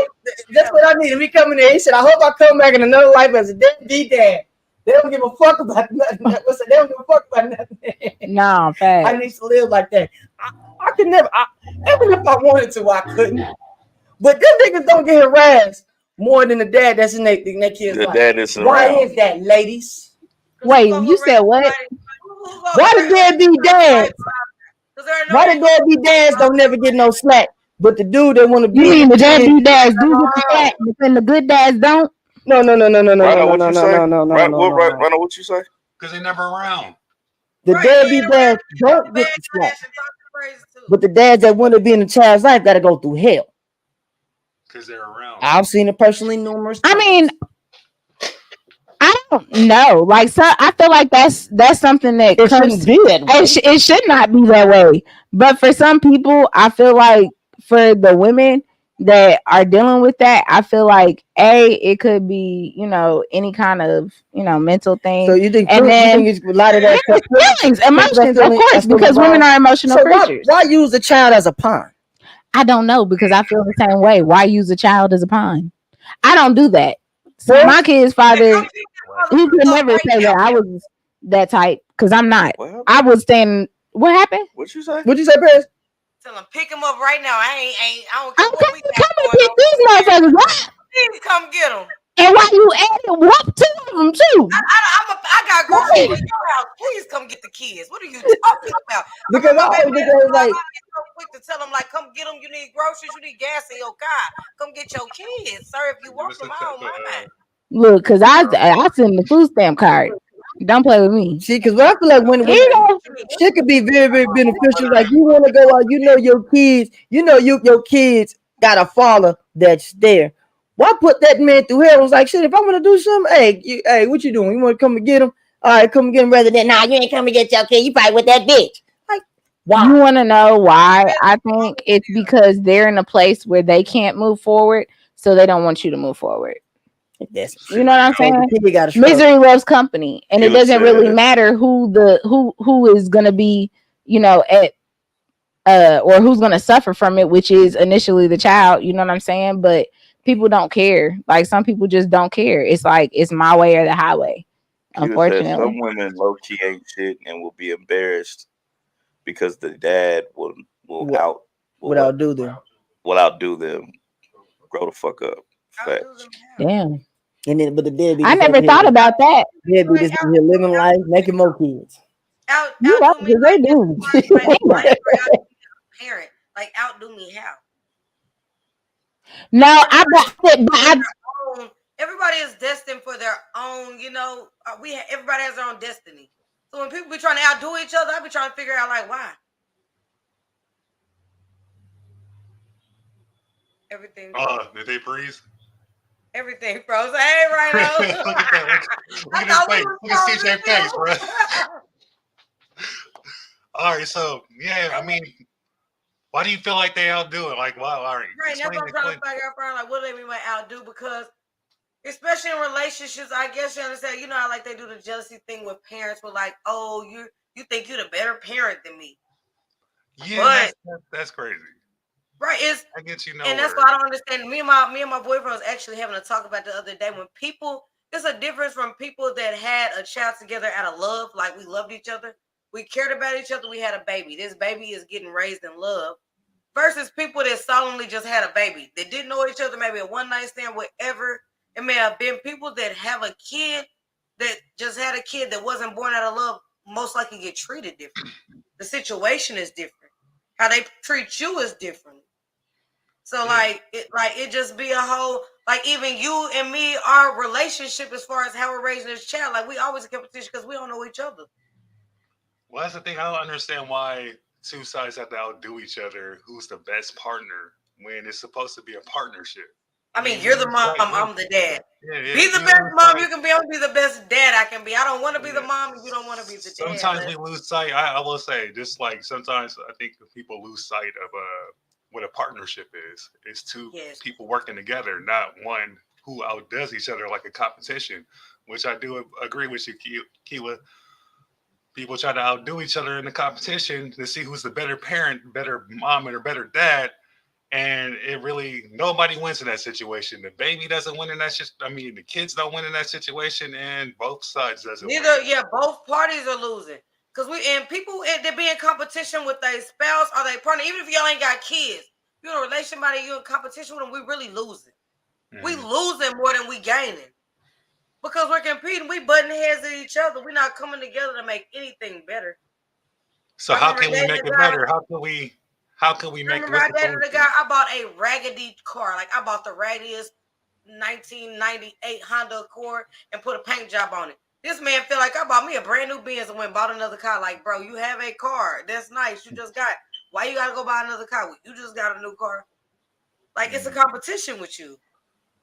That's what I need. We coming there. He said, I hope I come back in another life as a deadbeat dad. They don't give a fuck about nothing. They don't give a fuck about nothing. No, fact. I need to live like that. I could never, even if I wanted to, I couldn't. But them niggas don't get harassed more than the dad that's in their kids' life. Why is that, ladies? Wait, you said what? Why the deadbeat dads? Why the deadbeat dads don't never get no slack? But the dude that want to be. You mean the deadbeat dads do get the slack, but then the good dads don't? No. Rhino, what you say? Because they never around. The deadbeat dads don't get the slack. But the dads that want to be in the child's life got to go through hell. Because they're around. I've seen it personally numerous times. I mean, I don't know. Like, so I feel like that's something that shouldn't be that way. It should not be that way. But for some people, I feel like for the women that are dealing with that, I feel like it could be, any kind of, mental thing. So you think, and then a lot of that feelings, emotions, of course, because women are emotional creatures. Why use the child as a pawn? I don't know, because I feel the same way. Why use a child as a pawn? I don't do that. So my kid's father, he could never say that I was that type, because I'm not. I was saying, what happened? What you say? What you say, Paris? Tell him pick him up right now. I don't care what we got going on. These motherfuckers, what? Please come get him. And why you adding whoop two of them too? I got groceries in your house. Please come get the kids. What are you talking about? Because I always like so quick to tell them, like, come get them. You need groceries. You need gas in your car. Come get your kids, sir. If you want them, I don't mind. Look, because I send the food stamp card. Don't play with me. See, because I feel like when shit could be very, very beneficial. Like you want to go out, your kids, your kids got a father that's there. Why put that man through hell? I was like, shit, if I want to do something, hey, what you doing? You want to come and get him? All right, come and get him rather than, nah, you ain't coming to get your kid. You probably with that bitch. Like, why? You want to know why? I think it's because they're in a place where they can't move forward, so they don't want you to move forward. You know what I'm saying? Misery loves company, and it doesn't really matter who is gonna be, at or who's gonna suffer from it, which is initially the child. You know what I'm saying? But people don't care. Like some people just don't care. It's like it's my way or the highway. Unfortunately, some women low key ain't shit and will be embarrassed because the dad will outdo them. Will outdo them. Grow the fuck up. Damn. And then, but the deadbeat. I never thought about that. Deadbeat is here living life, making more kids. Outdo me. They do. Parent, like outdo me how? No, everybody is destined for their own. You know, everybody has their own destiny. So when people be trying to outdo each other, I be trying to figure out like why. Everything. Did they freeze? Everything froze. Hey, Rhino. Look at that. Look at his face. Look at CJ face, bro. All right, so yeah, I mean, why do you feel like they outdo it? Like, wow, all right. Right, that's what I'm trying to figure out. Like, what do they mean by outdo? Because, especially in relationships, I guess you understand. You know how like they do the jealousy thing with parents. With like, oh, you think you're the better parent than me? Yeah, that's crazy. Right, I get you. And that's why I don't understand. Me and my boyfriend was actually having a talk about the other day when people. There's a difference from people that had a child together out of love, like we loved each other, we cared about each other, we had a baby. This baby is getting raised in love, versus people that solemnly just had a baby. They didn't know each other, maybe a one night stand, whatever it may have been. People that have a kid that just had a kid that wasn't born out of love, most likely get treated different. The situation is different. How they treat you is different. So it just be a whole, like even you and me, our relationship as far as how we're raising this child, like we always in competition because we don't know each other. Well, that's the thing. I don't understand why two sides have to outdo each other. Who's the best partner when it's supposed to be a partnership? I mean, you're the mom, I'm the dad. Yeah, be the best mom you can be. I'll be the best dad I can be. I don't want to be the mom if you don't want to be the dad. Sometimes we lose sight. I will say, just like sometimes I think people lose sight of what a partnership is. It's two people working together, not one who outdoes each other like a competition, which I do agree with you, Keela. People try to outdo each other in the competition to see who's the better parent, better mom, or better dad. And it really, nobody wins in that situation. The baby doesn't win in that the kids don't win in that situation, and both sides doesn't win. Both parties are losing. Because people, they be in competition with their spouse or their partner. Even if y'all ain't got kids, you're in a relationship, you're in competition with them, we really losing. Mm-hmm. We losing more than we gaining. Because we're competing, we butting heads at each other. We're not coming together to make anything better. So how can we make it better? How can we make it better? I bought a raggedy car. Like I bought the raggediest 1998 Honda Accord and put a paint job on it. This man feel like I bought me a brand new Benz and went and bought another car. Like, bro, you have a car. That's nice. You just got. Why you gotta go buy another car? You just got a new car. Like it's a competition with you.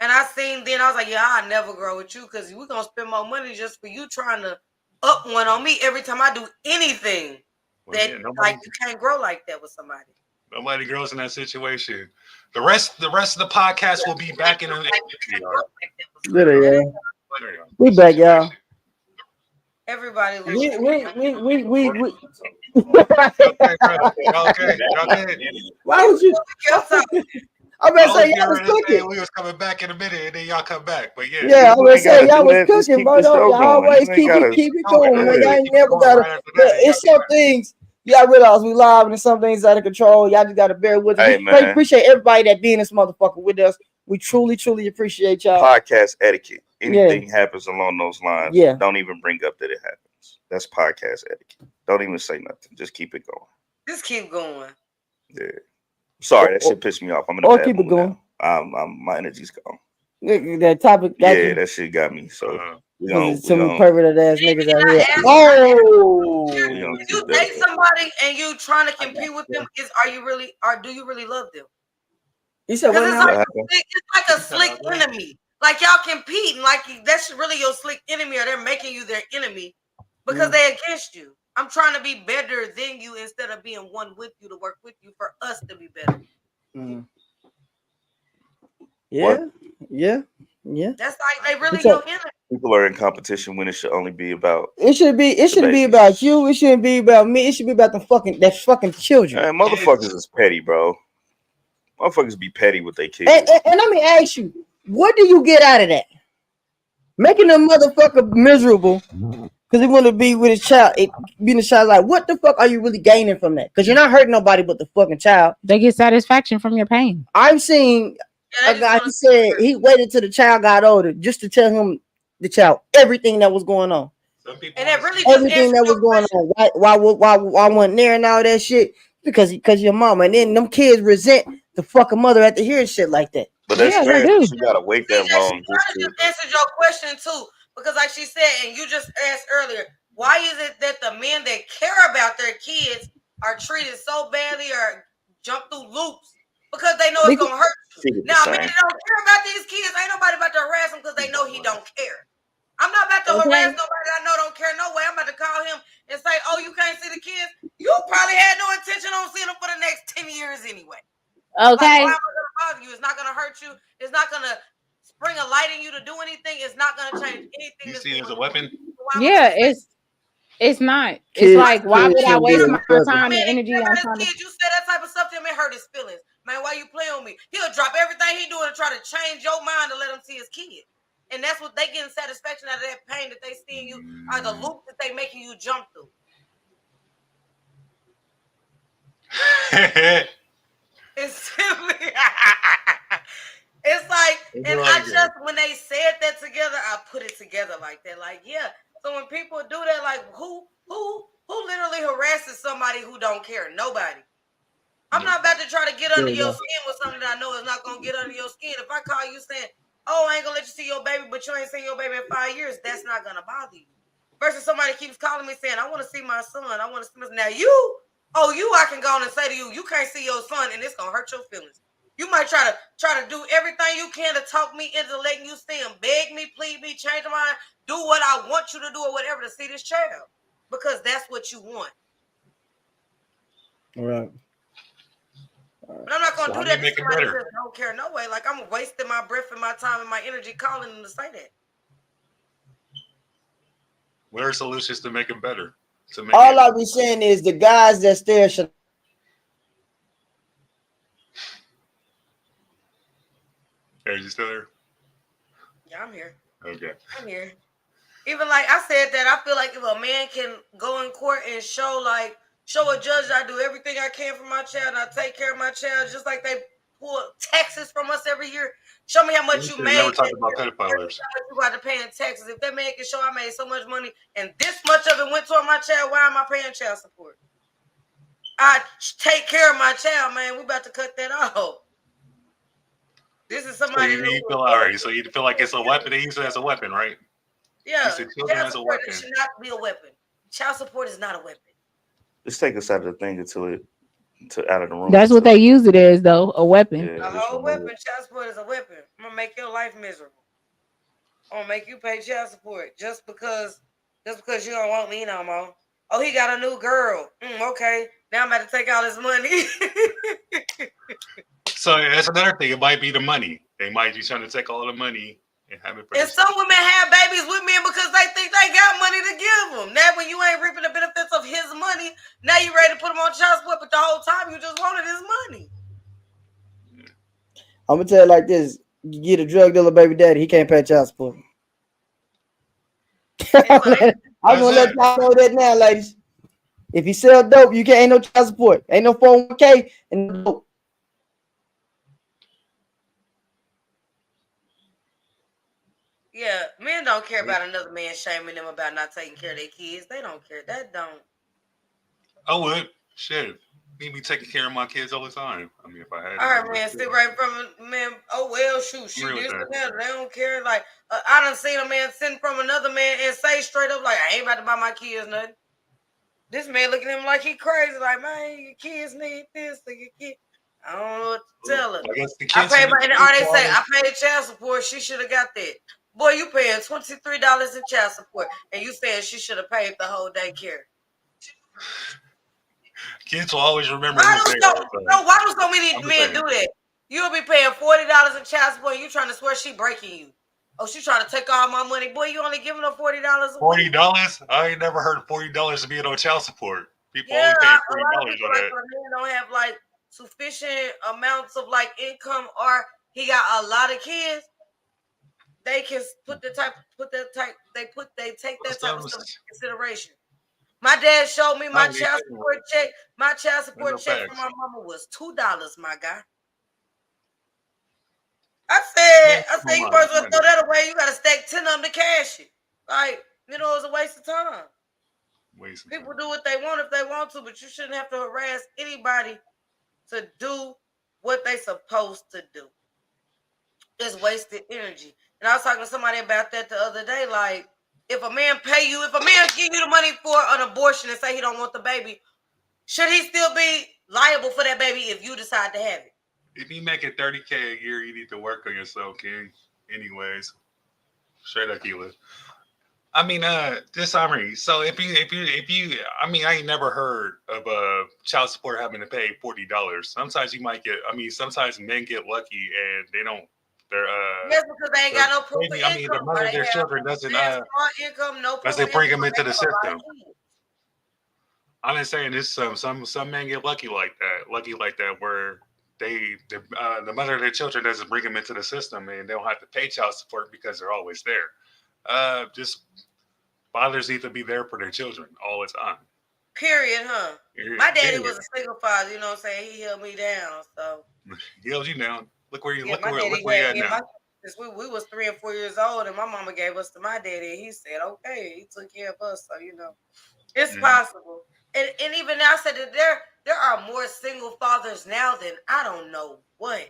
And I was like, yeah, I'll never grow with you because we're gonna spend more money just for you trying to up one on me every time I do anything. You can't grow like that with somebody. Nobody grows in that situation. The rest of the podcast will be back in we back, y'all. Everybody we okay. Why would you? I'm gonna say y'all was cooking. We was coming back in a minute, and then y'all come back. But yeah, I'm gonna say y'all was cooking, but y'all always keep it going. Y'all ain't never gotta. It's some things y'all realize we live, and some things out of control. Y'all just gotta bear with us. We appreciate everybody that being this motherfucker with us. We truly appreciate y'all. Podcast etiquette. Anything happens along those lines, don't even bring up that it happens. That's podcast etiquette. Don't even say nothing. Just keep it going. Just keep going. Yeah. Sorry, that shit pissed me off. I'm in a bad keep it going. My energy's gone. That topic. That shit got me. So some perverted ass niggas out here. If you date somebody and you trying to compete with them, do you really love them? You said what? It's like a slick enemy. Like y'all competing, like that's really your slick enemy, or they're making you their enemy because they're against you. I'm trying to be better than you instead of being one with you to work with you for us to be better. Yeah. That's like they really your enemy. People are in competition when it should only be about. It shouldn't be about you. It shouldn't be about me. It should be about that fucking children. Motherfuckers is petty, bro. Motherfuckers be petty with their kids. And let me ask you, what do you get out of that? making a motherfucker miserable because he want to be with his child. Being a child, like, what the fuck are you really gaining from that? Because you're not hurting nobody but the fucking child. They get satisfaction from your pain. I've seen a guy. He said he waited till the child got older just to tell him the child everything that was going on. And it really everything that was going on. Why wasn't there and all that shit? Because your mama, and then them kids resent the fucking mother after hearing shit like that. But that's crazy. You gotta wait that long. Just answered your question too, because like she said, and you just asked earlier, why is it that the men that care about their kids are treated so badly or jump through loops? Because they know it's gonna hurt you. Now, men that don't care about these kids, ain't nobody about to harass him because they know he don't care. I'm not about to harass nobody I know don't care no way. I'm about to call him and say, oh, you can't see the kids? You probably had no intention on seeing them for the next 10 years anyway. Okay. Like, why am I gonna bother you? It's not gonna hurt you. It's not gonna spring a light in you to do anything. It's not gonna change anything. You see it as a weapon? Yeah, it's not. It's like, why would I waste my time and energy on trying to... You say that type of stuff to him, it hurt his feelings. Man, why you play on me? He'll drop everything he doing to try to change your mind to let him see his kid. And that's what they getting satisfaction out of that pain that they see in you, are the loop that they making you jump through. It's simply, it's like, and I just, when they said that together, I put it together like that. Like, yeah. So when people do that, like, who literally harasses somebody who don't care? Nobody. I'm not about to try to get under your skin with something that I know is not gonna get under your skin. If I call you saying, oh, I ain't gonna let you see your baby, but you ain't seen your baby in 5 years, that's not gonna bother you. Versus somebody keeps calling me saying, I want to see my son. I want to see my son. Now I can go on and say to you, you can't see your son, and it's gonna hurt your feelings. You might try to do everything you can to talk me into letting you see him, beg me, plead me, change my mind, do what I want you to do or whatever to see this child. Because that's what you want. All right. But I'm not gonna do that to somebody that don't care no way. Like, I'm wasting my breath and my time and my energy calling them to say that. What are solutions to make it better? All I be saying is the guys that's there should. Are you still there? Yeah, I'm here. Okay. I'm here. Even like I said that, I feel like if a man can go in court and show a judge I do everything I can for my child and I take care of my child, just like they pull taxes from us every year. Show me how much you made. Never talked about pedophiles. You got to pay in taxes. If that man can show I made so much money and this much of it went toward my child, why am I paying child support? I take care of my child, man. We about to cut that off. This is somebody. So you feel all right. So you feel like it's a weapon. They use it as a weapon, right? Yeah. Child support should not be a weapon. Child support is not a weapon. Let's take us out of the thing out of the room. That's what they use it as, though, a weapon. Yeah, a whole weapon. Child support is a weapon. I'm gonna make your life miserable. I'm gonna make you pay child support just because you don't want me no more. Oh, he got a new girl. Okay, now I'm about to take all his money. So that's another thing. It might be the money. They might be trying to take all the money and have it. And some women have babies with men because they think they got money to give them. Now, when you ain't reaping the benefits of his money, now you ready to put him on child support, but the whole time you just wanted his money. I'm gonna tell you like this: you get a drug dealer baby daddy, he can't pay child support. I'm gonna let y'all know that now, ladies. If you sell dope, you can't. Ain't no child support. Ain't no 401k and no dope. Yeah, men don't care about another man shaming them about not taking care of their kids. They don't care. That don't. I would. Shit. Me be taking care of my kids all the time. I mean, if I had. All right, man. Sit right from man. Oh well, shoot. She this and that. They don't care. Like I done seen a man sitting from another man and say straight up like, I ain't about to buy my kids nothing. This man looking at him like he crazy. Like, man, your kids need this. Like, your kid. I don't know what to tell her. I paid my. Or they say I paid child support. She should have got that. Boy, you paying $23 in child support, and you saying she should have paid the whole daycare. Kids will always remember. Why do so many men do that? You'll be paying $40 in child support, and you trying to swear she breaking you. Oh, she trying to take all my money. Boy, you only giving her $40. $40? I ain't never heard $40 being on child support. People only pay $40 on that. Men don't have like sufficient amounts of like income, or he got a lot of kids. they can take that type of stuff into consideration. My dad showed me my child support check. My child support check from my mama was $2, my guy. I said, you might as well throw that away. You got to stack 10 of them to cash it. Like, it was a waste of time. People do what they want if they want to, but you shouldn't have to harass anybody to do what they supposed to do. It's wasted energy. And I was talking to somebody about that the other day. Like, if a man give you the money for an abortion and say he don't want the baby, should he still be liable for that baby if you decide to have it? If you make it $30K a year, you need to work on yourself, King. Anyways, straight up, Keela. I mean, this summary. So if you, I mean, I ain't never heard of child support having to pay $40. Sometimes you might get. I mean, sometimes men get lucky and they don't. They're yes, because they ain't got no proof of income. I mean, the mother of their children doesn't. Income, no proof. They bring them into the system. I'm just saying this. Some men get lucky like that, where the mother of their children doesn't bring them into the system and they don't have to pay child support because they're always there. Just fathers need to be there for their children all the time. Period, huh? My daddy was a single father, you know what I'm saying? He held me down, so. He held you down. Look where you at now. We was 3 and 4 years old, and my mama gave us to my daddy, and he said, okay, he took care of us, so, it's possible. And even now, I said that there are more single fathers now than I don't know what.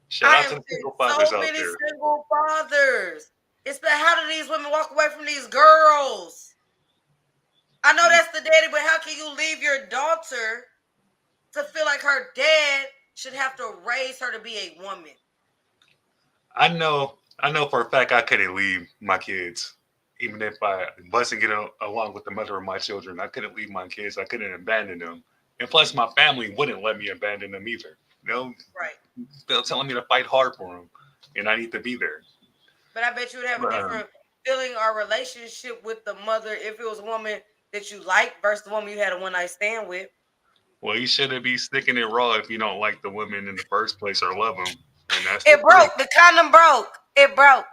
Shout out to the single fathers out there. So many single fathers. How do these women walk away from these girls? I know that's the daddy, but how can you leave your daughter to feel like her dad should have to raise her to be a woman? I know for a fact I couldn't leave my kids. Even if I wasn't getting along with the mother of my children, I couldn't leave my kids. I couldn't abandon them. And plus, my family wouldn't let me abandon them either. Right. They're telling me to fight hard for them, and I need to be there. But I bet you would have a different feeling or relationship with the mother if it was a woman that you like versus the woman you had a one-night stand with. Well, you shouldn't be sticking it raw if you don't like the women in the first place or love them. And that's it broke. The condom broke. It broke.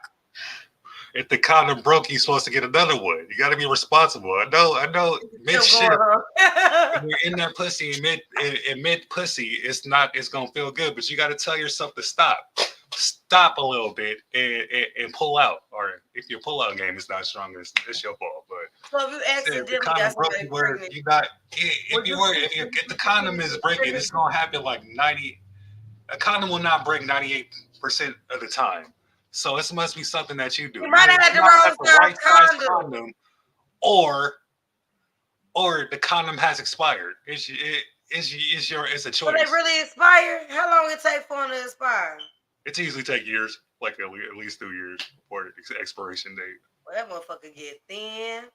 If the condom broke, you're supposed to get another one. You got to be responsible. I know. Mid shit, when you're in that pussy and mid pussy, it's gonna feel good, but you got to tell yourself to stop a little bit and pull out. Or if your pull out game is not strong, it's your fault. But so if you accidentally got somebody pregnant, if the condom is breaking, it's gonna happen like 90. A condom will not break 98% of the time. So this must be something that you do. You might have had the wrong size condom, or the condom has expired. It's a choice. So they really expire? How long it take for them to expire? It usually take years, like at least 2 years before the expiration date. Well, that motherfucker get thin.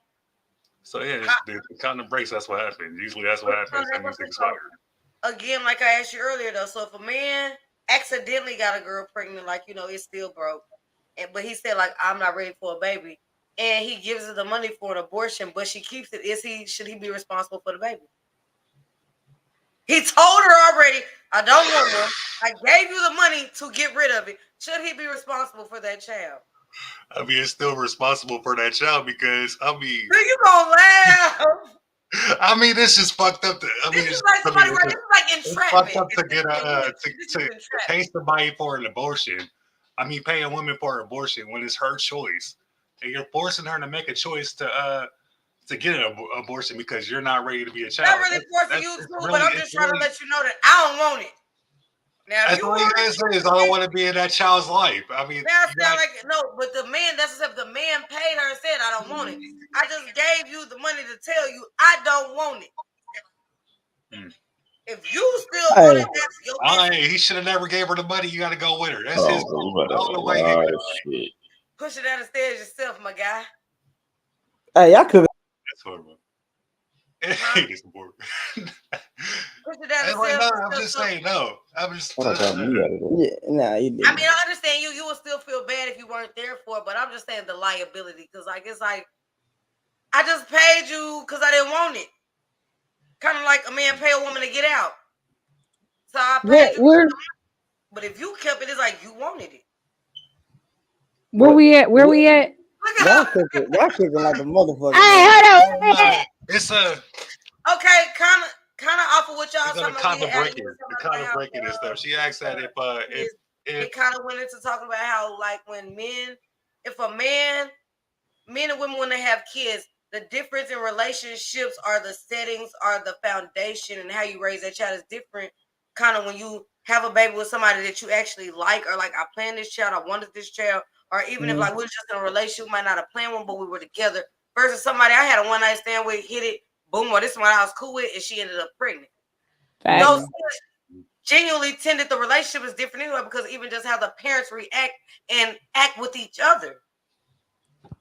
So yeah, the condom breaks. That's what happens. Usually, that's what happens. That means expired. Again, like I asked you earlier, though. So if a man accidentally got a girl pregnant, like it's still broke, but he said like I'm not ready for a baby, and he gives her the money for an abortion, but she keeps it. Should he be responsible for the baby? He told her already, I don't want one. I gave you the money to get rid of it. Should he be responsible for that child? I mean, it's still responsible for that child because you gonna laugh. I mean, this is fucked up. This is like entrapment. It's fucked up to get to pay somebody for an abortion. I mean, pay a woman for an abortion when it's her choice, and you're forcing her to make a choice to get an abortion because you're not ready to be a child. I'm really forcing you to, but I'm just trying to let you know that I don't want it. Now, that's what you guys say is I don't want to be in that child's life. I mean, but the man, that's if the man paid her and said, I don't want it. I just gave you the money to tell you I don't want it. If you still want it, that's your business. He should have never gave her the money. You got to go with her. That's his fault. I don't know why you push it down the stairs yourself, my guy. Hey, I could. That's horrible. I'm just saying no. I'm just. Nah, you didn't. I mean, I understand you. You would still feel bad if you weren't there for it, but I'm just saying the liability because, it's like I just paid you because I didn't want it. Kind of like a man pay a woman to get out. So I paid you. But if you kept it, it's like you wanted it. Where we at? Where we at? Y'all cooking like a motherfucker. Hey, hold on. It's a okay, kind of off of what y'all talking about. Kind of breaking and stuff. She asked that if it kind of went into talking about how like when men and women when they have kids, the difference in relationships are the settings, are the foundation, and how you raise that child is different. Kind of when you have a baby with somebody that you actually like, or like I planned this child, I wanted this child, or even if like we were just in a relationship, we might not have planned one, but we were together. Versus somebody I had a one night stand with, hit it, boom, or this is one I was cool with, and she ended up pregnant. Those genuinely tended the relationship is different anyway, because even just how the parents react and act with each other.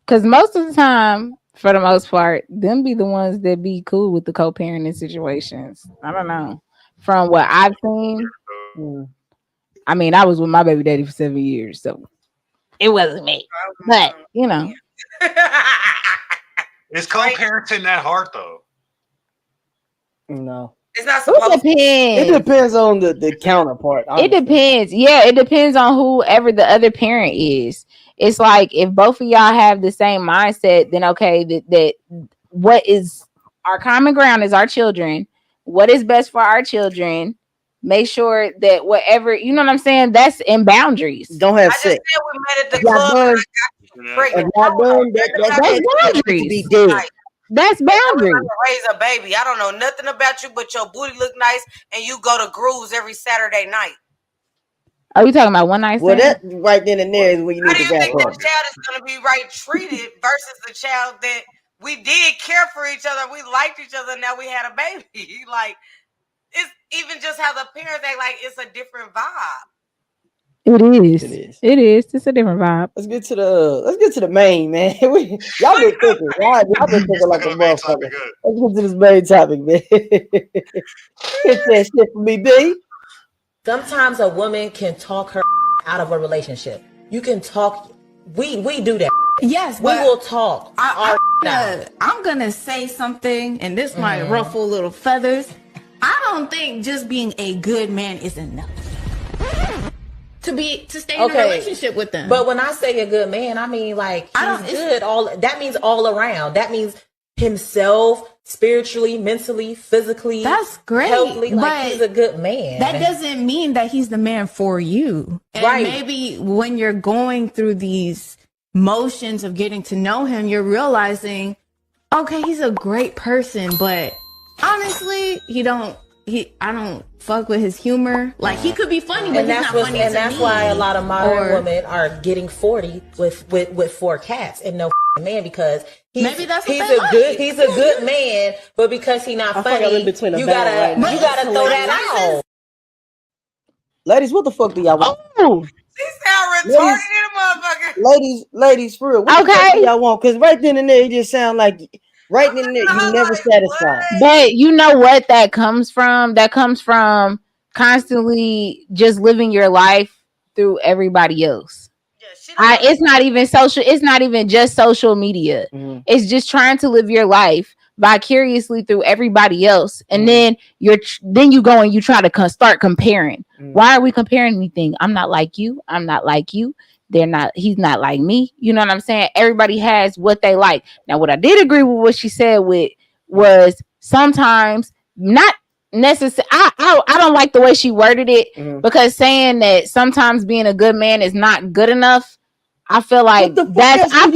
Because most of the time, for the most part, them be the ones that be cool with the co-parenting situations. I don't know. From what I've seen, I mean, I was with my baby daddy for 7 years, so it wasn't me. But, you know. Is co-parenting that hard, though? No. It's not supposed to. It depends on the counterpart. Honestly. It depends. Yeah, it depends on whoever the other parent is. It's like if both of y'all have the same mindset, then okay, that what is our common ground is our children. What is best for our children? Make sure that whatever, you know what I'm saying, that's in boundaries. Don't have sex. I just said we met at the club. That's boundaries. That's boundaries. Raise a baby. I don't know nothing about you, but your booty look nice, and you go to Grooves every Saturday night. Are you talking about one night stand? Well, that right then and there is when you need to back up. How do you think the child is going to be right treated versus the child that we did care for each other, we liked each other, now we had a baby? Like, it's even just how the parents act, like it's a different vibe. It is. It's a different vibe. Let's get to the main, man. Y'all been thinking. Y'all been thinking like a motherfucker. Let's get to this main topic, man. Hit that shit for me, B. Sometimes a woman can talk her out of a relationship. You can talk. We do that. Yes, we will talk. I'm gonna say something, and this might ruffle little feathers. I don't think just being a good man is enough to stay in a relationship with them. But when I say a good man, I mean like he's good. That means all around. That means himself, spiritually, mentally, physically. That's great. Healthily, like he's a good man. That doesn't mean that he's the man for you. And maybe when you're going through these motions of getting to know him, you're realizing, okay, he's a great person, but honestly, I don't fuck with his humor. Like, he could be funny, but he's not funny to me. And that's why a lot of modern women are getting 40 with 4 cats and no man, because he's a good man, but because he's not funny, you gotta throw that out. Ladies, what the fuck do y'all want? She sound retarded in a motherfucker. Ladies, for real. What the fuck do y'all want? Because right then and there, it just sound like right then and there, you never satisfied. But you know what that comes from? That comes from constantly just living your life through everybody else. It's not even social. It's not even just social media. Mm-hmm. It's just trying to live your life vicariously through everybody else, and then you go and you try to start comparing. Why are we comparing anything? I'm not like you. I'm not like you. He's not like me. You know what I'm saying? Everybody has what they like. Now, what I did agree with what she said was sometimes not necessary. I don't like the way she worded it, because saying that sometimes being a good man is not good enough. I feel like that's the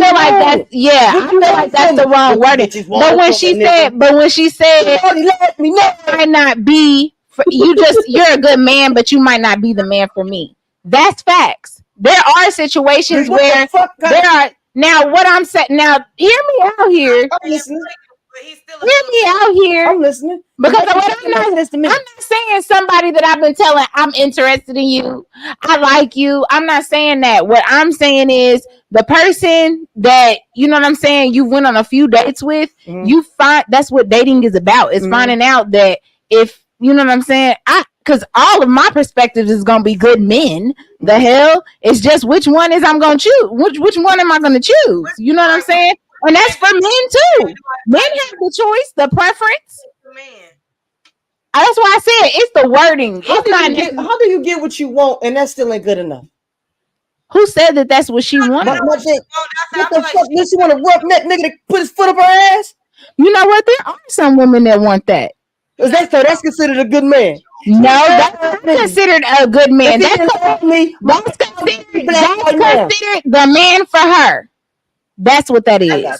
wrong wording. But when she said might not be for you, you're a good man, but you might not be the man for me. That's facts. There are situations where there are. Now, what I'm saying, now, hear me out here. I'm listening. Hear me out here. I'm listening. Because I'm not saying somebody that I've been telling I'm interested in you, I like you. I'm not saying that. What I'm saying is the person that, you know what I'm saying, you went on a few dates with, you find that's what dating is about. It's finding out that if, you know what I'm saying, because all of my perspectives is gonna be good men. The hell, it's just which one is I'm gonna choose. Which one am I gonna choose? You know what I'm saying? And that's for men too. Men have the choice, the preference. That's why I said it's the wording. How do you get what you want, and that still ain't good enough? Who said that that's what she wanted? What the fuck? Does she want a roughneck nigga to put his foot up her ass? You know what? There are some women that want that. That's considered a good man. No, that's considered a good man. That's considered the man for her. That's what that is. I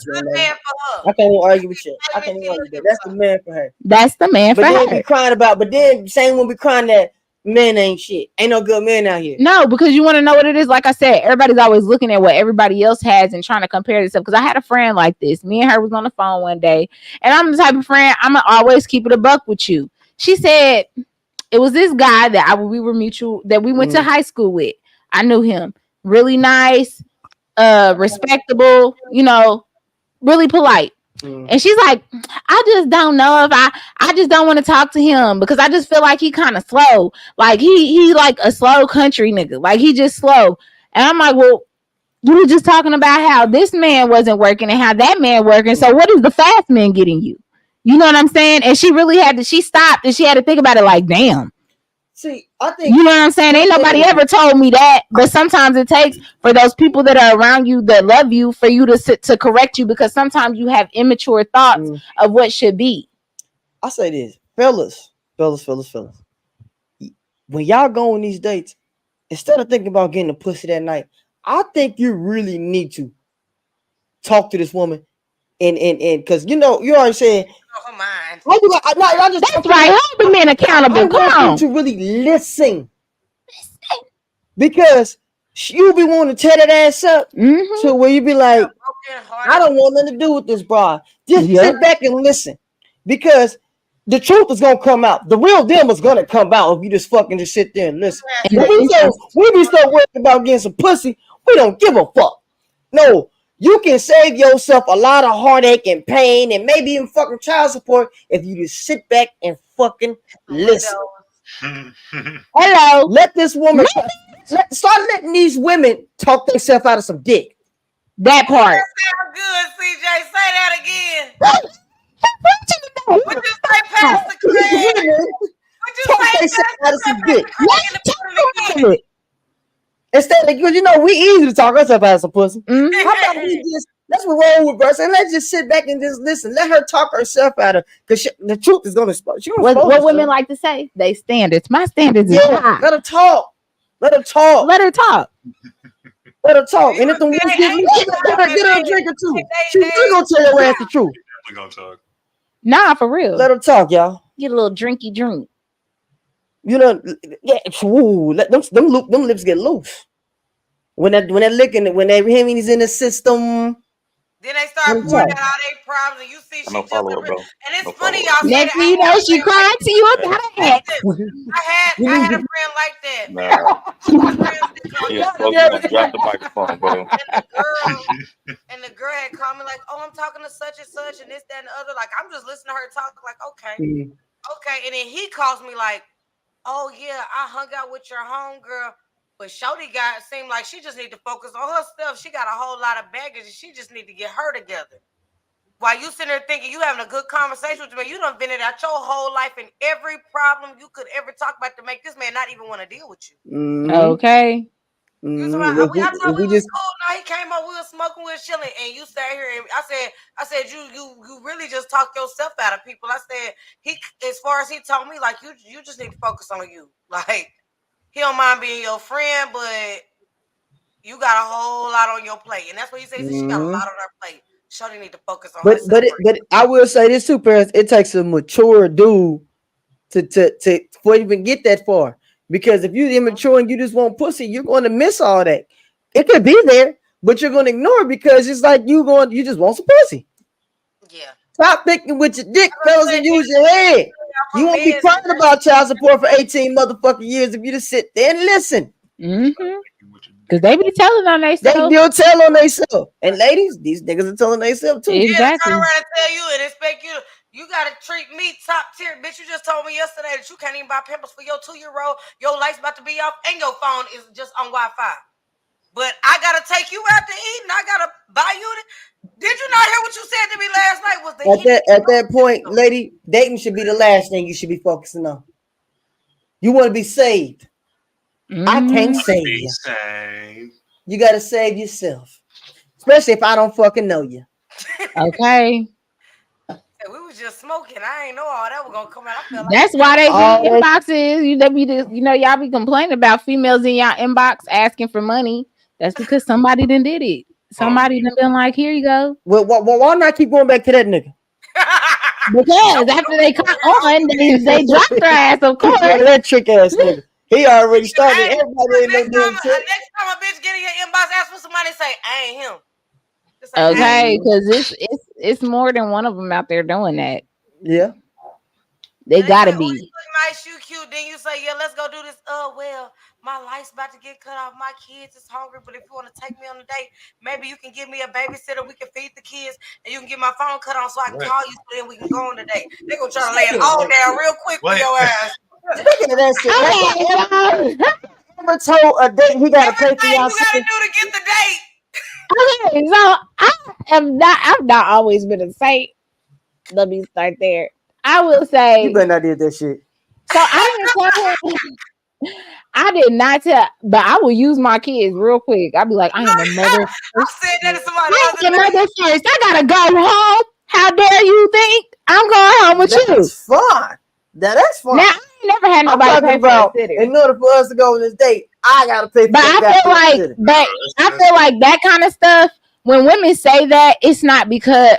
can't even argue with you. I can't even argue with that. That's the man for her. That's the man for her. But then be crying about. But then same one be crying that men ain't shit. Ain't no good men out here. No, because you want to know what it is. Like I said, everybody's always looking at what everybody else has and trying to compare themselves. Because I had a friend like this. Me and her was on the phone one day, and I'm the type of friend I'm gonna always keep it a buck with you. She said it was this guy that we were mutual that we went to high school with. I knew him, really nice, respectable, you know, really polite. And she's like, I just don't know if I just don't want to talk to him because I just feel like he kind of slow. Like he like a slow country nigga. Like he just slow. And I'm like, well, you were just talking about how this man wasn't working and how that man working. So what is the fast man getting you? You know what I'm saying? And she really she stopped and she had to think about it like, damn. See, I think you know what I'm saying. Ain't nobody ever told me that, but sometimes it takes for those people that are around you that love you for you to correct you because sometimes you have immature thoughts of what should be. I say this, fellas. When y'all go on these dates, instead of thinking about getting a pussy that night, I think you really need to talk to this woman and because you know you already said. That's right. Hold the man accountable. Come on. To really listen. Because you be wanting to tear that ass up to where you be like, I don't want nothing to do with this broad. Just sit back and listen. Because the truth is gonna come out. The real them is gonna come out if you just fucking just sit there and listen. We be so worried about getting some pussy, we don't give a fuck. No. You can save yourself a lot of heartache and pain and maybe even fucking child support if you just sit back and fucking listen. Hello. Let this woman start letting these women talk themselves out of some dick. That part. That sounds good, CJ. Say that again. What you say, Pastor Craig? What you say, Pastor Craig? Instead of, because you know we easy to talk ourselves out of some pussy. How about we just let's roll with us and let's just sit back and just listen. Let her talk herself out of because the truth is gonna expose. What women like to say? They standards. My standards is high. Let her talk. Let her talk. Let her talk. Let her talk. And if the woman get her a drink or two, she really gonna tell your ass the truth. We gonna talk. Nah, for real. Let her talk, y'all. Get a little drinky drink. You know, yeah. Ooh, let them lips get loose. When that licking, when that him is in the system. Then they start pouring out all their problems, and you see she just and it's funny y'all say that. You know she cried to you about that. I had a friend like that. Drop the microphone, bro. And the girl had called me like, "Oh, I'm talking to such and such, and this, that, and the other." Like I'm just listening to her talk. Like, okay, okay. And then he calls me like, "Oh yeah, I hung out with your homegirl." But Shorty seemed like she just need to focus on her stuff. She got a whole lot of baggage and she just need to get her together. While you sitting there thinking you having a good conversation with me, you done vented out your whole life and every problem you could ever talk about to make this man not even want to deal with you. Okay. We was cool. Now he came up, we were smoking, we were chilling, and you sat here and I said, you really just talk yourself out of people. I said as far as he told me, like you just need to focus on you. Like he don't mind being your friend, but you got a whole lot on your plate. And that's what he says. She got a lot on her plate. Shorty need to focus on herself. But I will say this too, parents. It takes a mature dude to before you even get that far. Because if you're immature and you just want pussy, you're going to miss all that. It could be there, but you're going to ignore it because it's like you just want some pussy. Yeah. Stop thinking with your dick, fellas, and use your head. You won't be crying about child support for 18 motherfucking years if you just sit there and listen. Because they be telling on themselves. They do tell on themselves. And ladies, these niggas are telling themselves too. Exactly. Yeah, turn around and tell you and expect you gotta treat me top tier. Bitch, you just told me yesterday that you can't even buy Pampers for your 2-year-old. Your light's about to be off and your phone is just on Wi-Fi. But I gotta take you out to eat and I gotta buy you Did you not hear what you said to me last night? At that point, lady, dating should be the last thing you should be focusing on. You want to be saved. I can't save you. You gotta save yourself, especially if I don't fucking know you. Okay. We was just smoking. I ain't know all that was gonna come out. I feel like That's why they be inboxes. Y'all be complaining about females in y'all inbox asking for money. That's because somebody done did it. Somebody done been like, here you go. Well, why not keep going back to that nigga? Because after they caught on, they dropped their ass, of course. That trick ass nigga. He already started. Hey, Everybody ain't no damn next shit. time a bitch get in your inbox, ask for somebody, say, I ain't him. Okay, because it's more than one of them out there doing that. Yeah. They gotta be. You look nice, you cute. Then you say, yeah, let's go do this. Well, my lights about to get cut off. My kids is hungry, but if you want to take me on a date, maybe you can give me a babysitter. We can feed the kids, and you can get my phone cut off so I can call you, so then we can go on a date. They're gonna try to lay it all down real quick for your ass. Speaking of that shit, never told a date he gotta pay for y'all. You gotta do to get the date. Okay, so I've not always been a saint. Let me start there. I will say you better not did that shit. So I didn't tell him. I did not tell, but I will use my kids real quick. I'll be like, I am a mother. I said that to somebody. I am a mother first. I gotta go home. How dare you think I'm going home with you? That's fine. That's fine. Now I ain't never had nobody pay for a sitter. In order for us to go on this date, I gotta pay for but I feel like that kind of stuff. When women say that, it's not because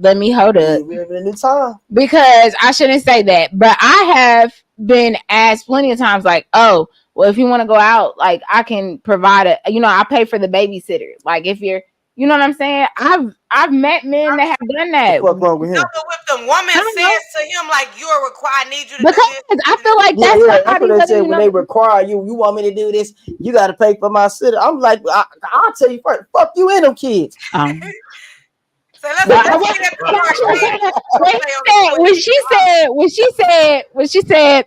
let me hold up. We live in a new time. Because I shouldn't say that, but I have been asked plenty of times, like, oh, well, if you want to go out, like, I can provide I pay for the babysitter. Like, if you're, you know what I'm saying? I've met men that have done that. What's wrong with him? No, but if the woman says to him, like, you're required, I need you to because do this. I feel like that's what they say when they require you. You want me to do this? You got to pay for my sitter. I'm like, I'll tell you first. Fuck you and them kids. So when she said,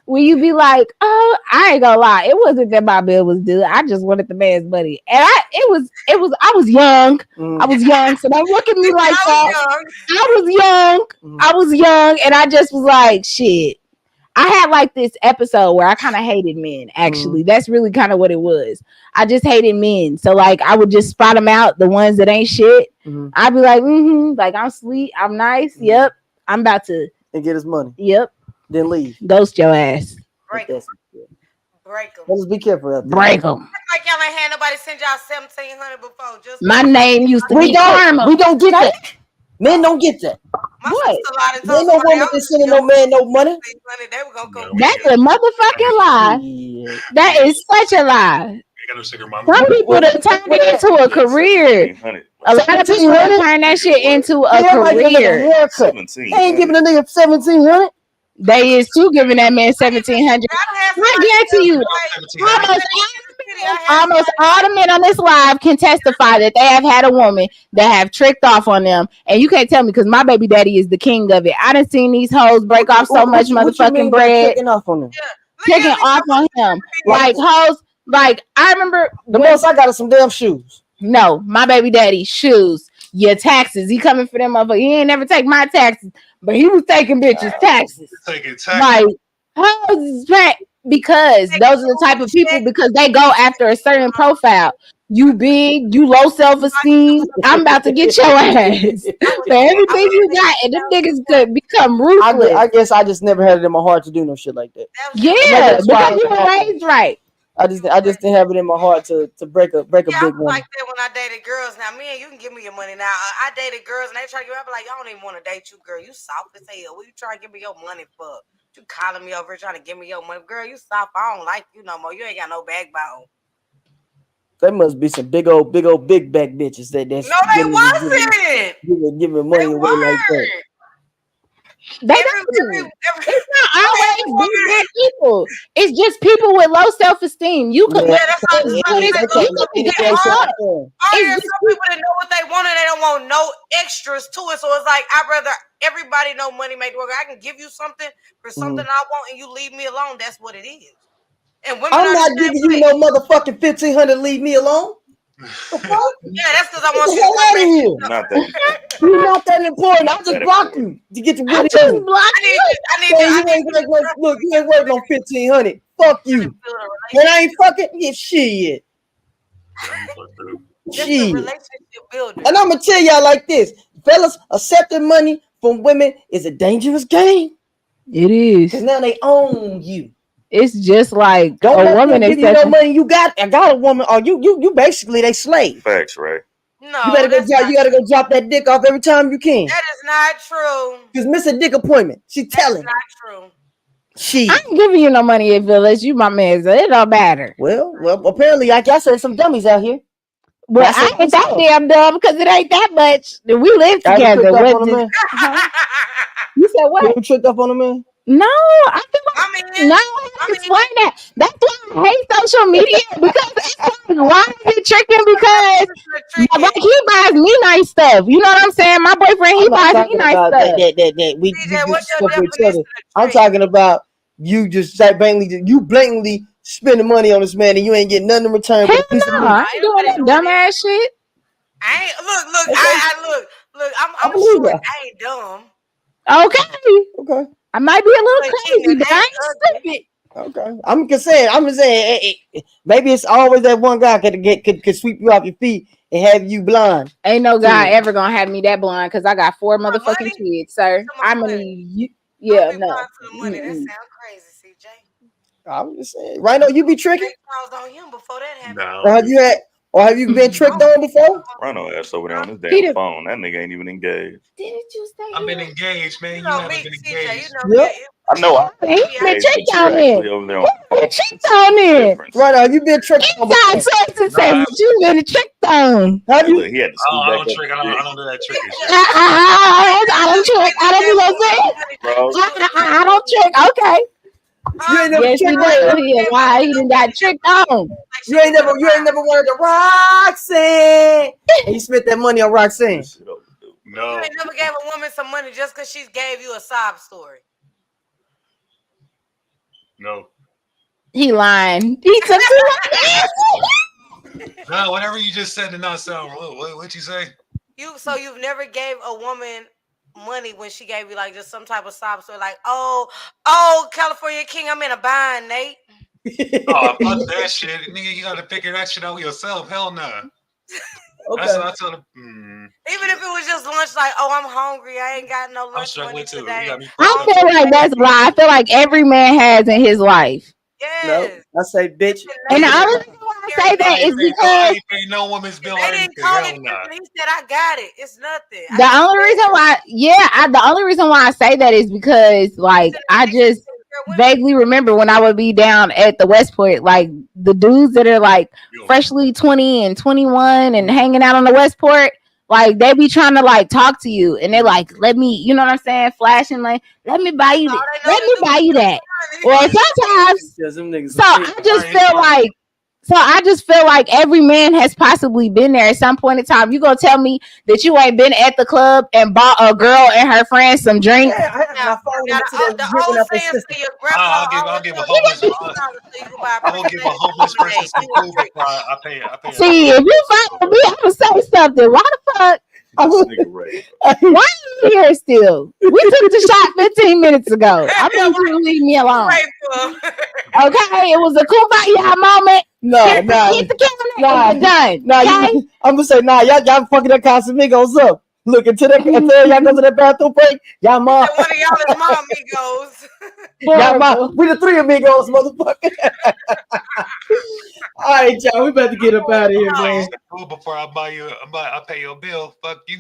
will you be like, oh, I ain't gonna lie, it wasn't that my bill was due. I just wanted the man's money, and I was young. I was young, so don't look at me like that. I was young, and I just was like, shit. I had like this episode where I kind of hated men. Actually, that's really kind of what it was. I just hated men. So like, I would just spot them out, the ones that ain't shit. I'd be like, like I'm sweet, I'm nice. Yep, I'm about to and get his money. Yep, then leave. Ghost your ass. Break them. Let's be careful out there. Break them. Like y'all ain't had nobody send y'all 1,700 before. Just my name used to be Karma. We don't get that. Men don't get that. What? Ain't no woman that's sending no man no money. That's a motherfucking lie. Yeah. That is such a lie. Some people that turn it into a career. A lot of people turn that shit into a career. They ain't giving a nigga 1,700. They is too giving that man 1,700. I guarantee you, almost all the men on this live can testify that they have had a woman that have tricked off on them, and you can't tell me because my baby daddy is the king of it. I done seen these hoes break off so much motherfucking bread. Tricking off on him. Tricking off on him, like hoes. Like I remember the most I got is some damn shoes. No, my baby daddy shoes. Your taxes. He coming for them motherfuckers. He ain't never take my taxes, but he was taking bitches' taxes. Taking taxes. Like hoes because those are the type of people because they go after a certain profile. You big, you low self-esteem. I'm about to get your ass for everything you got, and them niggas could become ruthless. I guess I just never had it in my heart to do no shit like that. Yeah, because you were raised right. I just didn't have it in my heart to break a big I one. like that when I dated girls. Now, man, you can give me your money. Now, I dated girls and they try to give me. I'm like, y'all don't even want to date you, girl. You soft as hell. What you trying to give me your money for? You calling me over trying to give me your money, girl? You soft. I don't like you no more. You ain't got no backbone. There must be some big back bitches that's no, they wasn't giving money away like that. It's not always big bad people. It's just people with low self-esteem. You could that's how some people that know what they want and they don't want no extras to it. So it's like I'd rather everybody know money make the work. I can give you something for something I want and you leave me alone. That's what it is. And women I'm not giving you no motherfucking 1,500. Leave me alone. Yeah, that's because I want you to come out of here. Not that. You're not that important. I'll just block you to get the video. I just block you. Look, you ain't working on 1,500. Fuck you. And I ain't fucking get shit. Just a relationship builder. And I'm gonna tell y'all like this, fellas, accepting money from women is a dangerous game. It is. Cause now they own you. It's just like don't a let woman them give you no money. I got a woman, or you basically they slave. Facts, right? No, you better go drop that dick off every time you can. That is not true. Just miss a dick appointment. She telling. That's not true. I ain't giving you no money if Village. You my man, so it don't matter. Well, apparently, like I said, some dummies out here. Well, I ain't that damn dumb because it ain't that much. We live together. You said what? You tricked up on a man? No, I feel like I explain that. That's why I hate social media because why is it tricking? Because like he buys me nice stuff. You know what I'm saying? My boyfriend, he buys me nice stuff. We each other. I'm talking about you just blatantly spending money on this man and you ain't getting nothing in return. Hell no, I ain't doing that dumbass shit. I ain't look. I'm sure I ain't dumb. Okay. I might be a little crazy, but I ain't stupid. Okay. I'm just saying, maybe it's always that one guy could sweep you off your feet and have you blind. Ain't no guy ever gonna have me that blind because I got 4 motherfucking kids, sir. I'm gonna need you. Yeah, no. Money. That sound crazy, CJ. I'm just saying. Right now, you be tricking? On him before that happened. No. Or have you been tricked on before? Rhino ass over there on his damn phone. That nigga ain't even engaged. Didn't you say I've been engaged, man. You haven't been engaged. Yep. I know. He been tricked on it. Been tricked on it. Right now, you been tricked on before. You been tricked on. Have you? He had to I don't trick. I don't do that tricking shit. I don't trick. I don't do that. I don't trick. Okay. You ain't never yes, he did. Why he done got tricked on? You ain't never wanted to Roxanne. And you spent that money on Roxanne. No. You ain't never gave a woman some money just because she gave you a sob story. No. He lying. He took No, whatever you just said did not sound. What'd you say? You've never gave a woman money when she gave you like just some type of sob story, like oh California King, I'm in a bind, Nate. Oh, fuck that shit, nigga. You gotta figure that shit out yourself. Hell no. Okay. That's what I told him. Even if it was just lunch, like I'm hungry, I ain't got no lunch money today. I feel like that's a lie. I feel like every man has in his life. Yes. No, I say bitch. And the only reason why I say that is because I ain't paying no woman's bill. They didn't call it. He said, "I got it. It's nothing." The only reason why I say that is because like I just vaguely remember when I would be down at the Westport, like the dudes that are like freshly 20 and 21 and hanging out on the Westport. Like they be trying to like talk to you and they're like, let me, you know what I'm saying? Flashing like, let me buy you that. Let me buy you that. Or sometimes, so I just feel like every man has possibly been there at some point in time. You gonna tell me that you ain't been at the club and bought a girl and her friends some drinks? Yeah, I have my phone I'll give a homeless person some food before I pay. See, if you follow me, I'm gonna say something. Why the fuck? Why are you here still? We took the shot 15 minutes ago. I'm going to leave me alone. Okay, it was a kumbaya moment. Hit the camera. Done. Okay? I'm gonna say y'all fucking that Casamigos up. Look into that. Y'all go to the bathroom break. Y'all mom. One of y'all is my amigos. Y'all mom. We the three amigos, motherfucker. All right, y'all. We about to get up out of here, man. Before I buy you, I pay your bill. Fuck you.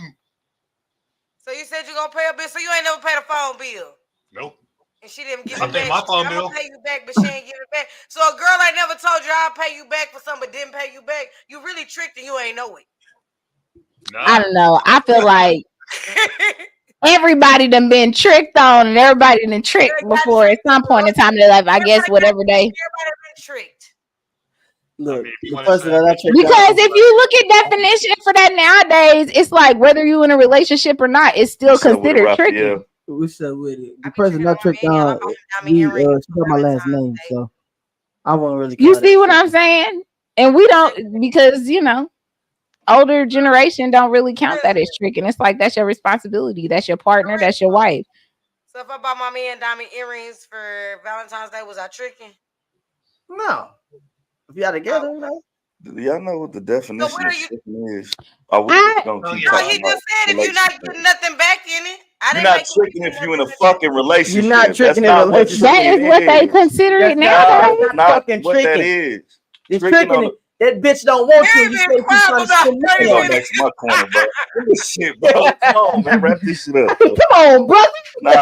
So you said you gonna pay a bill, so you ain't never paid a phone bill. Nope. And she didn't give I it pay back. my phone bill. I'm gonna pay you back, but she ain't give it back. So a girl ain't never told you I'll pay you back for something, but didn't pay you back. You really tricked and you ain't know it. No. I don't know. I feel like everybody done been tricked on, and everybody done tricked before at some point in time in their life. I guess whatever they. Everybody been tricked. Look, the person that I tricked because if you look at definition for that nowadays, it's like whether you in a relationship or not, it's still considered tricky. What's up with it? The person I tricked on, she got my last name, so I won't really. You see what I'm saying? And we don't, because older generation don't really count that as tricking. It's like that's your responsibility. That's your partner. That's your wife. So if I bought my man diamond earrings for Valentine's Day, was I tricking? No. If y'all together, no. Do y'all know what the definition what of are you? tricking is? Oh, we just gonna keep No, talking he about just said if you're not getting nothing back in it, you're not tricking if you in a fucking relationship. You're not tricking That's in a not what relationship. That is tricking what they is. consider it That's nowadays. Not fucking what that tricking. is. It's Tricking tricking. on That bitch don't want you. You say she's trying to spend Let me money go on next to my corner, bro. Give me shit, bro. Come on, man. Wrap this shit up. Bro. Come on, brother. Nah.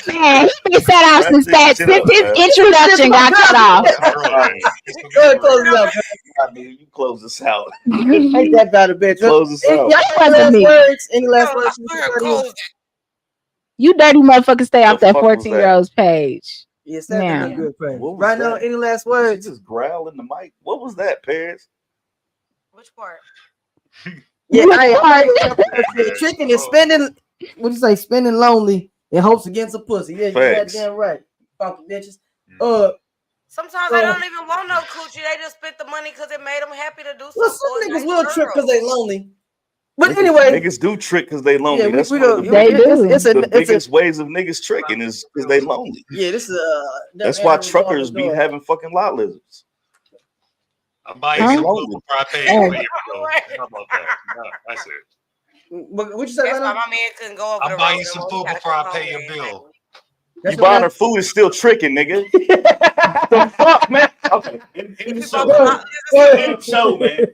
Man, he been set off since this shit up, his man. introduction got cut off. Go ahead, close it up, man. You close this out. Ain't that bad a bitch? Close this out. Y'all last words? Any last words? You dirty motherfucker, stay off that fuck was 14-year-old's page. Yes, that's Now. a good page. What was Right that? now, any last words? She just growling the mic. What was that, Paris? Which part? Yeah, tricking is spending. What do you say? Spending lonely in hopes against a pussy. Yeah, you're that damn right. Fucking bitches. Sometimes they don't even want no coochie. They just spent the money because it made them happy to do something. Well, some niggas will trip because they lonely. But niggas, anyway, niggas do trick because they lonely. Yeah, that's we one of do. the biggest ways of niggas tricking is because they lonely. Yeah, this is that's why truckers be having fucking lot lizards. I'm buying some food before I pay your bill. How about that? No, that's it. What you say? That's why my man couldn't go over. I'm buying some food before I pay your bill. You buying her food is still tricking, nigga. The fuck, man? Okay. In the show, man.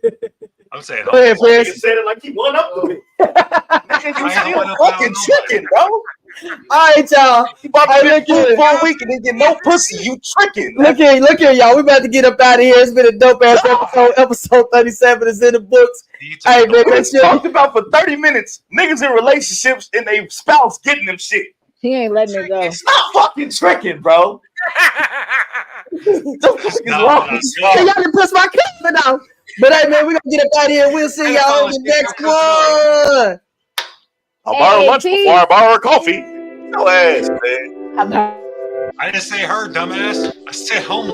I'm saying, nigga said it like he won up to it. Nigga, you still fucking tricking, bro. All right, y'all. You about to get food for a week and then get no pussy. You tricking. Look here, y'all. We about to get up out of here. It's been a dope ass episode. Episode 37 is in the books. Hey, man, let's talk about for 30 minutes. Niggas in relationships and they spouse getting them shit. He ain't letting it go. Stop fucking tricking, bro. The fuck is wrong with y'all? Y'all done push my cup out. But hey, man, we're gonna get up out of here. We'll see y'all in the next one. I'll borrow lunch before I borrow coffee. No ass, man. I didn't say her, dumbass. I said home.